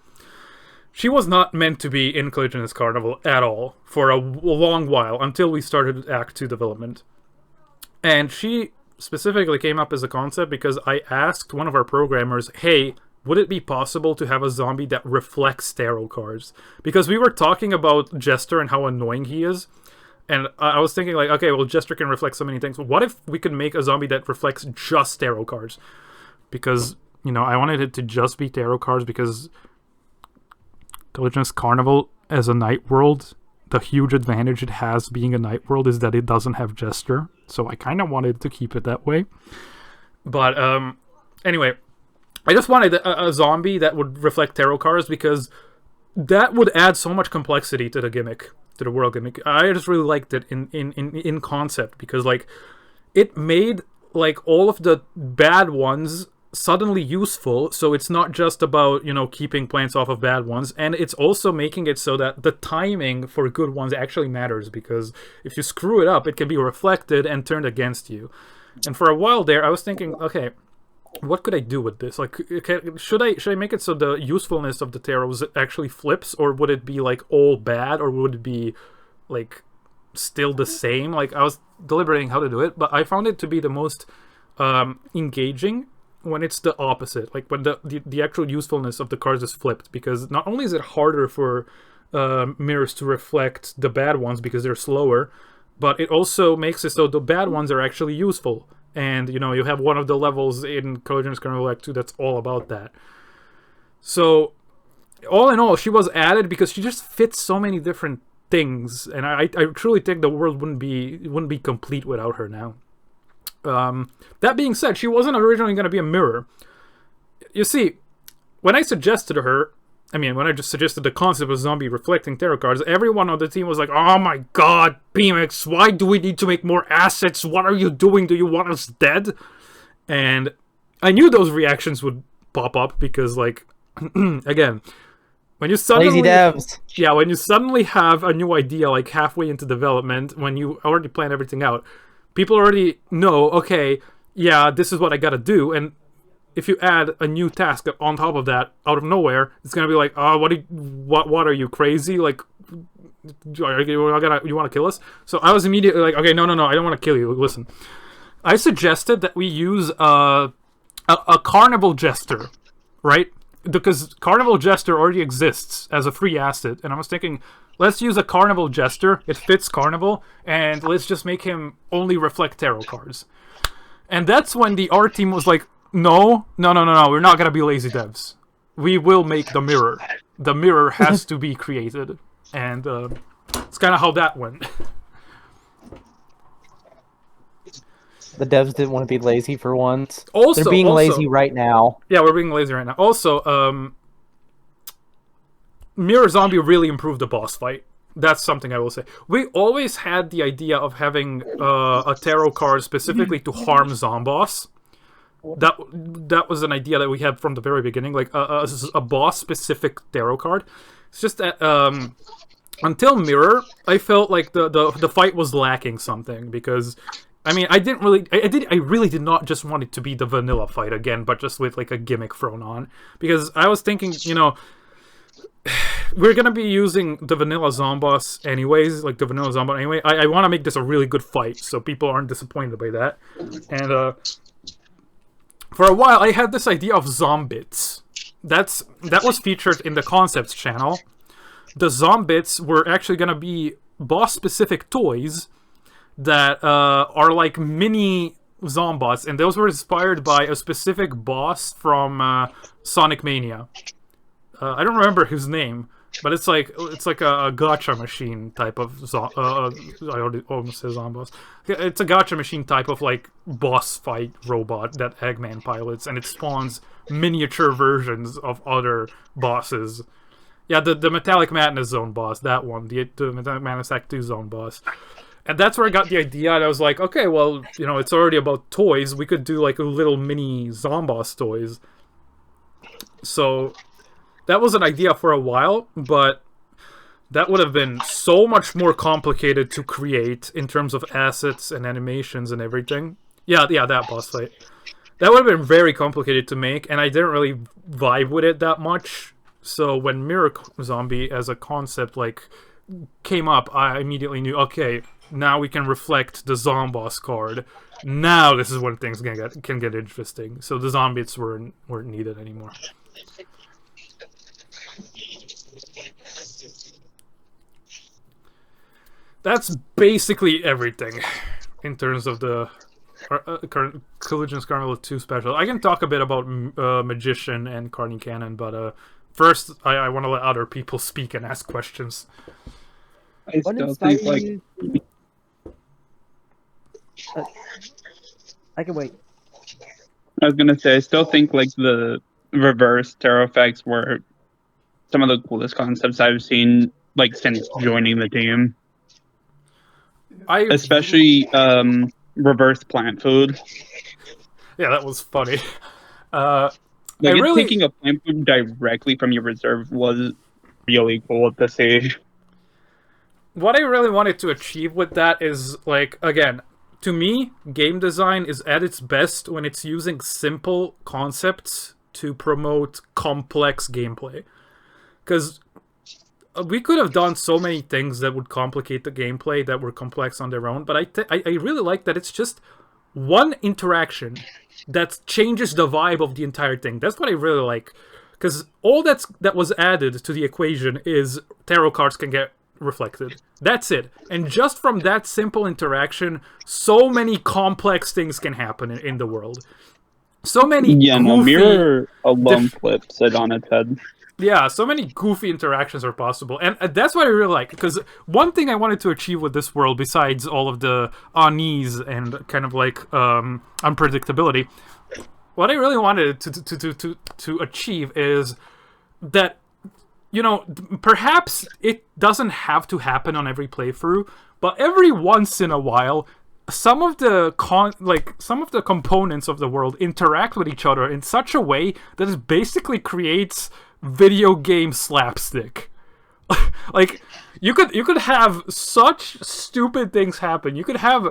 She was not meant to be in Collisionist Carnival at all for a long while until we started Act 2 development. And she specifically came up as a concept because I asked one of our programmers, hey, would it be possible to have a zombie that reflects tarot cards? Because we were talking about Jester and how annoying he is. And I was thinking like, okay, well, Jester can reflect so many things. What if we could make a zombie that reflects just tarot cards? Because, you know, I wanted it to just be tarot cards because Collisionist Carnival as a night world, the huge advantage it has being a night world is that it doesn't have Jester. So I kind of wanted to keep it that way. But anyway, I just wanted a zombie that would reflect tarot cards because that would add so much complexity to the gimmick, to the world gimmick. I just really liked it in concept because like it made like all of the bad ones suddenly useful, so it's not just about, you know, keeping plants off of bad ones, and it's also making it so that the timing for good ones actually matters, because if you screw it up, it can be reflected and turned against you. And for a while there, I was thinking, okay, what could I do with this? Like, should I make it so the usefulness of the tarots actually flips, or would it be like all bad, or would it be like still the same? Like, I was deliberating how to do it, but I found it to be the most engaging when it's the opposite, like when the actual usefulness of the cards is flipped, because not only is it harder for mirrors to reflect the bad ones because they're slower, but it also makes it so the bad ones are actually useful. And, you know, you have one of the levels in Collision's Carnival Act 2 that's all about that. So, all in all, she was added because she just fits so many different things, and I truly think the world wouldn't be complete without her now. That being said, she wasn't originally going to be a mirror. You see, when I suggested her, when I just suggested the concept of zombie reflecting tarot cards, everyone on the team was like, "Oh my god, PeaMix, why do we need to make more assets? What are you doing? Do you want us dead?" And I knew those reactions would pop up because, like, again, when you suddenly... Lazy devs. Yeah, when you suddenly have a new idea, like, halfway into development, when you already plan everything out, people already know, okay, yeah, this is what I gotta do, and if you add a new task on top of that, out of nowhere, it's gonna be like, oh, what are you, crazy? Like, you want to kill us? So I was immediately like, okay, no, I don't want to kill you. Listen, I suggested that we use a Carnival Jester, right? Because Carnival Jester already exists as a free asset, and I was thinking, let's use a Carnival Jester. It fits Carnival, and let's just make him only reflect tarot cards. And that's when the art team was like, no, we're not gonna be lazy devs. We will make the mirror. The mirror has to be created. And it's kind of how that went. The devs didn't want to be lazy for once. Also, they're being lazy right now. Yeah, we're being lazy right now. Also, Mirror Zombie really improved the boss fight. That's something I will say. We always had the idea of having a tarot card specifically to harm Zomboss. That was an idea that we had from the very beginning, like a boss-specific tarot card. It's just that until Mirror, I felt like the fight was lacking something, because I really did not just want it to be the vanilla fight again, but just with like a gimmick thrown on, because I was thinking, you know, we're gonna be using the vanilla Zomboss anyways, like the vanilla Zomboss anyway. I want to make this a really good fight, so people aren't disappointed by that. And for a while, I had this idea of Zombits. That was featured in the Concepts channel. The Zombits were actually gonna be boss-specific toys that are like mini Zombots, and those were inspired by a specific boss from Sonic Mania. I don't remember his name, but it's like a gacha machine type of I almost said Zomboss. It's a gacha machine type of like boss fight robot that Eggman pilots, and it spawns miniature versions of other bosses. Yeah, the Metallic Madness Zone boss, that one, the Metallic Madness Act 2 Zone boss. And that's where I got the idea, and I was like, okay, well, you know, it's already about toys. We could do like a little mini Zomboss toys. So that was an idea for a while, but that would have been so much more complicated to create in terms of assets and animations and everything. Yeah, that boss fight. That would have been very complicated to make, and I didn't really vibe with it that much. So when Mirror Zombie as a concept like came up, I immediately knew, okay, now we can reflect the Zomboss card. Now this is when things can get interesting. So the Zombies weren't needed anymore. That's basically everything in terms of the current Collision's Carnival 2 special. I can talk a bit about Magician and Carney Cannon, but first I want to let other people speak and ask questions. I still think, like... I can wait. I was gonna say, I still think like the reverse tarot effects were some of the coolest concepts I've seen, like, since joining the team. Especially reverse plant food. Yeah, that was funny. Taking a plant food directly from your reserve was really cool to see. What I really wanted to achieve with that is, like, again, to me, game design is at its best when it's using simple concepts to promote complex gameplay. Because we could have done so many things that would complicate the gameplay that were complex on their own, but I really like that it's just one interaction that changes the vibe of the entire thing. That's what I really like. Because all that was added to the equation is tarot cards can get reflected. That's it. And just from that simple interaction, so many complex things can happen in the world. So many Mirror alone flips it on its head. Yeah, so many goofy interactions are possible. And that's what I really like. Because one thing I wanted to achieve with this world, besides all of the unease and kind of like unpredictability, what I really wanted to achieve is that, you know, perhaps it doesn't have to happen on every playthrough, but every once in a while, some of the components of the world interact with each other in such a way that it basically creates video game slapstick. Like, you could have such stupid things happen. You could have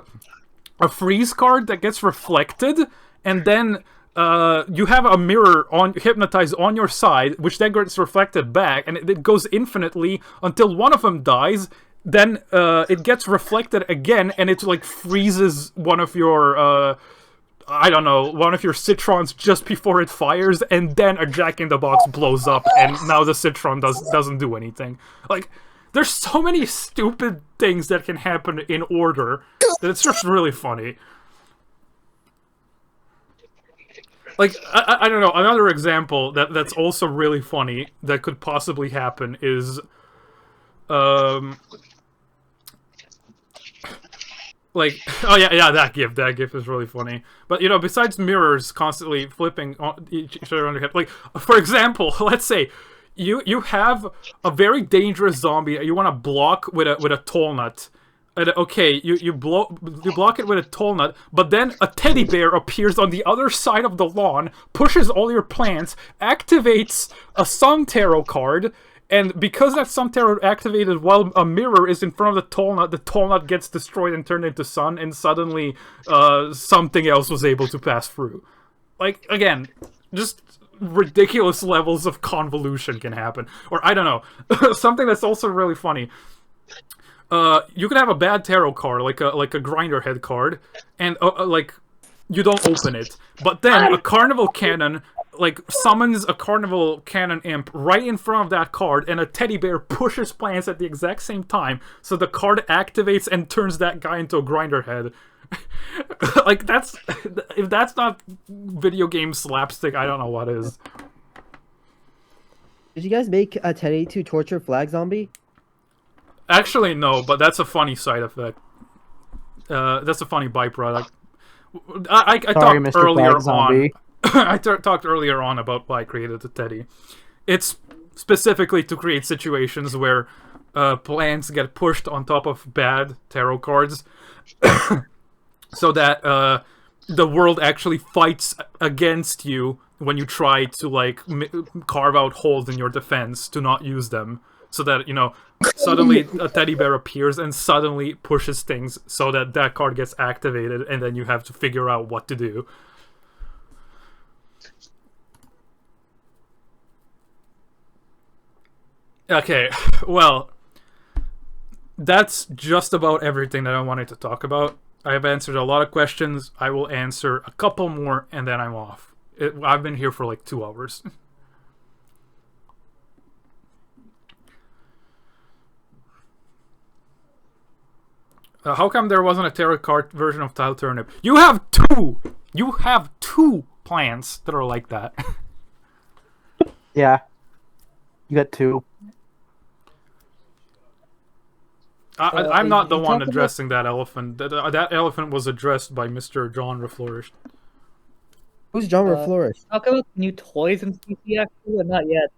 a freeze card that gets reflected, and then you have a mirror hypnotized on your side, which then gets reflected back, and it goes infinitely until one of them dies. Then it gets reflected again, and it like freezes one of your I don't know, one of your citrons just before it fires, and then a Jack-in-the-Box blows up, and now the citron doesn't do anything. Like, there's so many stupid things that can happen in order that it's just really funny. Like, I don't know, another example that's also really funny that could possibly happen is, like, oh yeah, that gif is really funny. But, you know, besides mirrors constantly flipping each other on their head, like, for example, let's say you have a very dangerous zombie that you want to block with a toll nut. And, okay, you block it with a toll nut, but then a teddy bear appears on the other side of the lawn, pushes all your plants, activates a Sun Tarot card, and because that Sun Tarot activated while a mirror is in front of the toll nut gets destroyed and turned into sun, and suddenly something else was able to pass through. Like, again, just ridiculous levels of convolution can happen. Or, I don't know, something that's also really funny. You could have a bad tarot card, like a grinder head card, and like you don't open it. But then a carnival cannon like summons a carnival cannon imp right in front of that card, and a teddy bear pushes plants at the exact same time, so the card activates and turns that guy into a grinder head. Like, if that's not video game slapstick, I don't know what is. Did you guys make a Teddy to torture flag zombie? Actually, no, but that's a funny side effect. That's a funny byproduct. I talked earlier on. I talked earlier on about why I created the Teddy. It's specifically to create situations where plants get pushed on top of bad tarot cards, so that the world actually fights against you when you try to like carve out holes in your defense to not use them. So that, you know, suddenly a teddy bear appears and suddenly pushes things so that that card gets activated, and then you have to figure out what to do. Okay, well, that's just about everything that I wanted to talk about. I have answered a lot of questions. I will answer a couple more, and then I'm off. I've been here for like 2 hours. How come there wasn't a tarot card version of Tile Turnip? You have 2! You have 2 plants that are like that. Yeah. You got 2. I'm not the one addressing that elephant. That elephant was addressed by Mr. John Reflourished. Who's John Reflourished? Talk about new toys in CC actually, or not yet?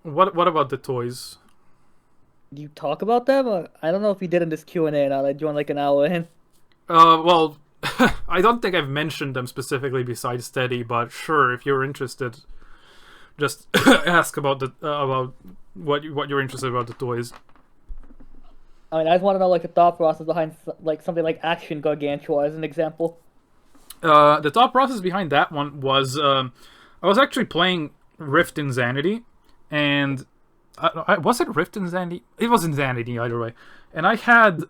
What about the toys? Do you talk about them? Or, I don't know if you did in this Q&A, and I joined like an hour in. Well, I don't think I've mentioned them specifically besides Steady, but sure, if you're interested, just ask about the about what you're interested about the toys. I mean, I just want to know like the thought process behind like something like Action Gargantua as an example. The thought process behind that one was I was actually playing Rift Insanity, and was it Rift Insanity? It was Insanity either way, and I had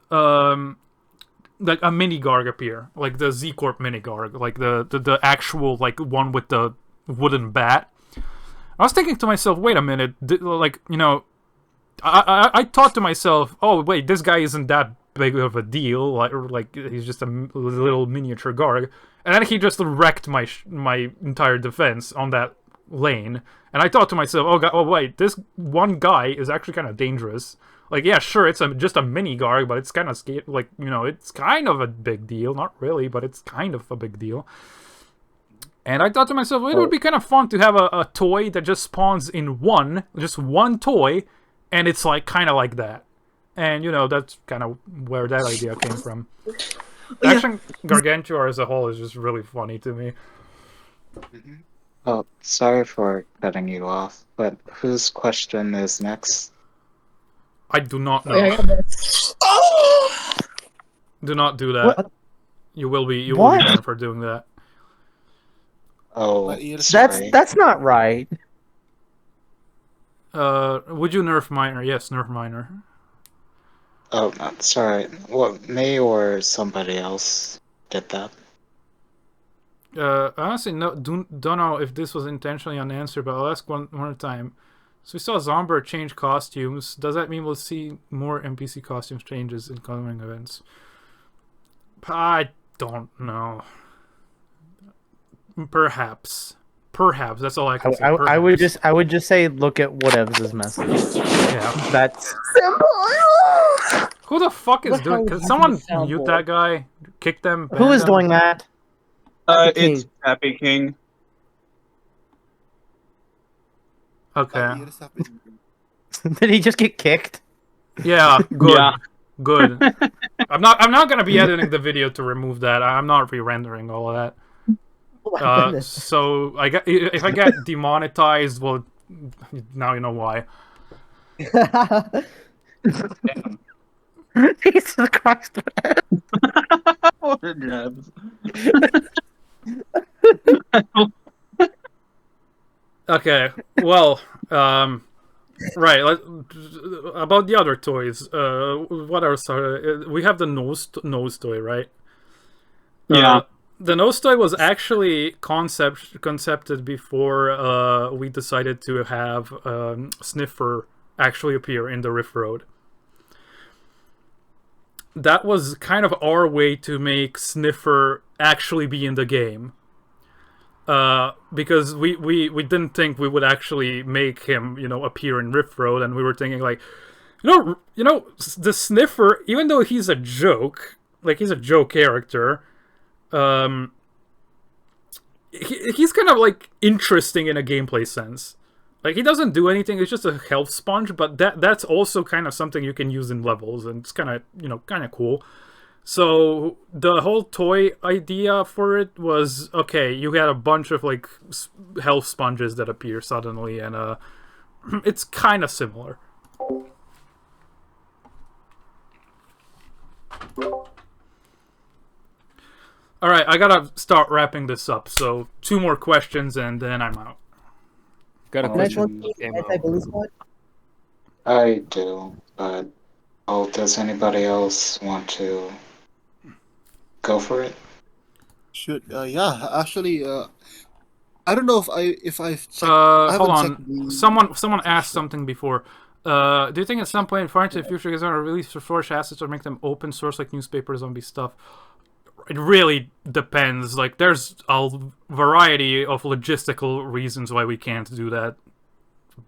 like a mini Garg appear, like the Z Corp mini Garg, like the actual like one with the wooden bat. I was thinking to myself, wait a minute, like, you know, I thought to myself, oh wait, this guy isn't that big of a deal, like he's just a little miniature Garg, and then he just wrecked my entire defense on that lane, and I thought to myself, oh wait, this one guy is actually kind of dangerous. Like, yeah, sure, it's just a mini Garg, but it's kind of like, you know, it's kind of a big deal, not really, but it's kind of a big deal. And I thought to myself, well, it would be kind of fun to have a toy that just spawns in just one toy, and it's like kind of like that. And, you know, that's kind of where that idea came from. Action Gargantua as a whole is just really funny to me. Oh, sorry for cutting you off, but whose question is next? I do not know. Do not do that. What? You will be banned for doing that. Oh, that's not right. Would you nerf Miner? Yes, nerf Miner. Oh, sorry. What, me or somebody else did that? Honestly, don't know if this was intentionally unanswered, but I'll ask one more time. So we saw Zomber change costumes. Does that mean we'll see more NPC costumes changes in coming events? I don't know. Perhaps. That's all I can say. I would just say look at whatevs' message. Yeah. That's simple. Who the fuck is doing? Can someone mute soundboard? that guy? Kick them? Who ban is them? doing that? It's Happy King. Okay. Did he just get kicked? Yeah. Good. Yeah. Good. I'm not gonna be editing the video to remove that. I'm not re-rendering all of that. Oh my goodness. So if I get demonetized, well, now you know why. Jesus Christ. What a jabs. Okay, well, right, about the other toys, what else we have the nose toy, right? Yeah. The nose toy was actually concepted before we decided to have Sniffer actually appear in the Rift Road. That was kind of our way to make Sniffer actually be in the game. Because we didn't think we would actually make him, you know, appear in Rift Road, and we were thinking like, you know, the Sniffer, even though he's a joke, like he's a joke character, he's kind of like interesting in a gameplay sense. Like, he doesn't do anything, it's just a health sponge, but that's also kind of something you can use in levels, and it's kind of, you know, kind of cool. So the whole toy idea for it was, okay, you had a bunch of like health sponges that appear suddenly, and it's kind of similar. Alright, I gotta start wrapping this up, so 2 more questions and then I'm out. Got a question. I do, but does anybody else want to go for it? Should yeah, actually, I don't know if I've checked. Hold on. Someone asked something before. Do you think at some point far into the future guys are gonna release Reflourished assets or make them open source like newspaper zombie stuff? It really depends. Like, there's a variety of logistical reasons why we can't do that.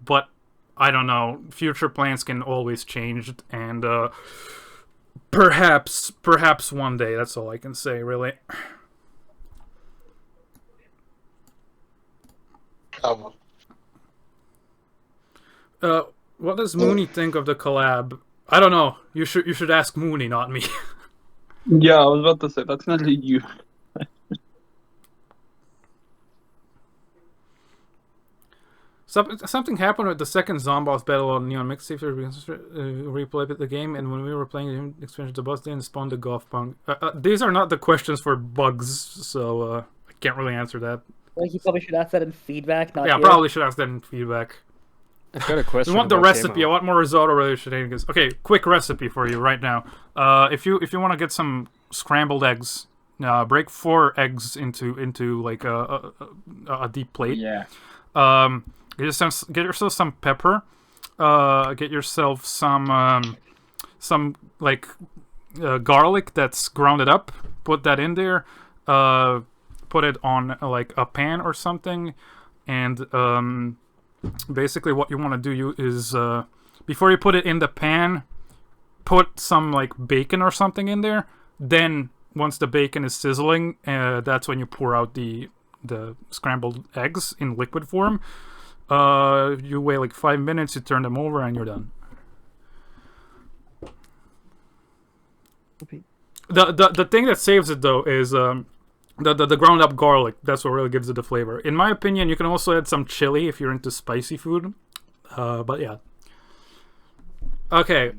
But I don't know. Future plans can always change, and perhaps one day. That's all I can say, really. What does Mooney think of the collab? I don't know. You should ask Mooney, not me. Yeah, I was about to say, that's not you. Something happened with the second Zomboss battle on Neon Mixtape. Replayed the game, and when we were playing the expansion, the boss didn't spawn the golf punk. These are not the questions for bugs, so I can't really answer that. Like, you probably should ask that in feedback, not Yeah, here. probably should ask that in feedback. I've got a question. I want the about recipe. Camo. I want more risotto related shenanigans. Okay, quick recipe for you right now. If you want to get some scrambled eggs, break 4 eggs into like a deep plate. Yeah. Get yourself some pepper. Get yourself some like garlic that's grounded up. Put that in there. Put it on like a pan or something, and basically what you want to do is before you put it in the pan, put some like bacon or something in there. Then once the bacon is sizzling, that's when you pour out the scrambled eggs in liquid form. You wait like 5 minutes, you turn them over, and you're done. The thing that saves it though is the ground up garlic. That's what really gives it the flavor. In my opinion, you can also add some chili if you're into spicy food. But yeah. Okay.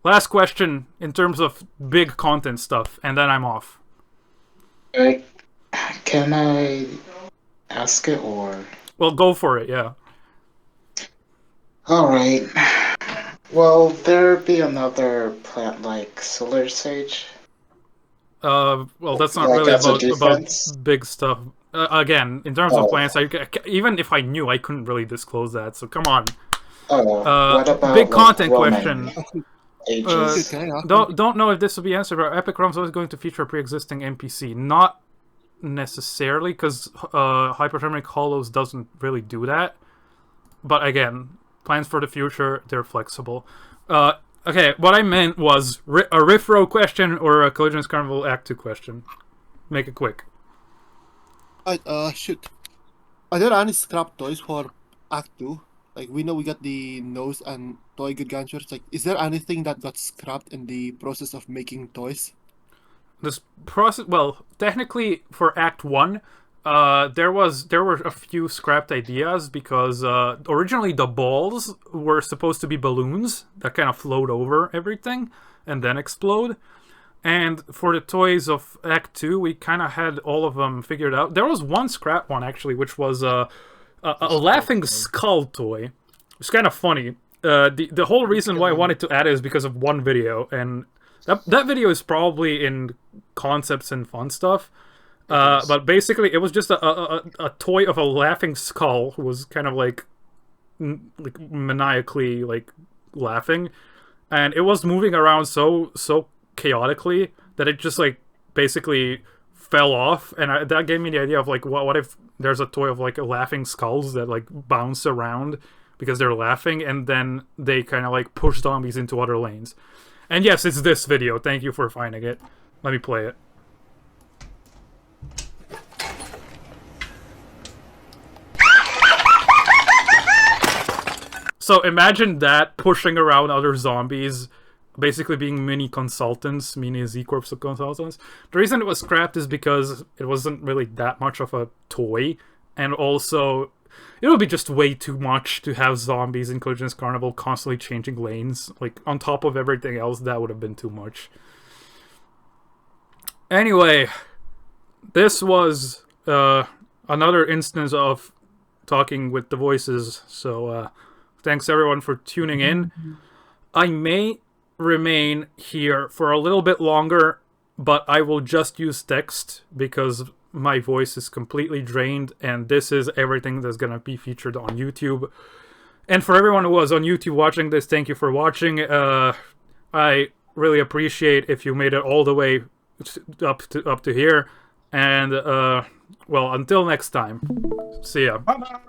Last question in terms of big content stuff, and then I'm off. Can I ask it, or? Well, go for it, yeah. Alright. Will there be another plant like Solar Sage? Well, that's not Like really as a about defense? big stuff. Again, in terms of plants, even if I knew, I couldn't really disclose that. So come on. What about big like, content Roman question. ages? Don't know if this will be answered, but Epic ROM's always going to feature a pre-existing NPC. Not necessarily, because Hyperthermic Hollows doesn't really do that. But again, plans for the future, they're flexible. Okay, what I meant was a Riff Row question or a Collisions Carnival Act 2 question. Make it quick. Shoot. Are there any scrap toys for Act 2? Like, we know we got the nose and toy gargantures. Like, is there anything that got scrapped in the process of making toys? This process, well, technically for Act 1, there were a few scrapped ideas because originally the balls were supposed to be balloons that kind of float over everything and then explode. And for the toys of Act 2, we kind of had all of them figured out. There was one scrap one, actually, which was a laughing skull toy. It's kind of funny. The whole reason why I wanted to add it is because of one video, and that video is probably in concepts and fun stuff. But basically, it was just a toy of a laughing skull who was kind of like maniacally like laughing, and it was moving around so chaotically that it just like basically fell off, and that gave me the idea of like what if there's a toy of like laughing skulls that like bounce around because they're laughing, and then they kind of like push zombies into other lanes. And yes, it's this video. Thank you for finding it. Let me play it. So imagine that pushing around other zombies, basically being mini consultants, mini Z-Corp consultants. The reason it was scrapped is because it wasn't really that much of a toy, and also it would be just way too much to have zombies in Collisions Carnival constantly changing lanes. Like, on top of everything else, that would have been too much. Anyway, this was another instance of talking with the voices, so thanks everyone for tuning in. I may remain here for a little bit longer, but I will just use text because my voice is completely drained, and this is everything that's gonna be featured on YouTube. And for everyone who was on YouTube watching this, thank you for watching. I really appreciate if you made it all the way up to here. And well, until next time, see ya. Bye-bye.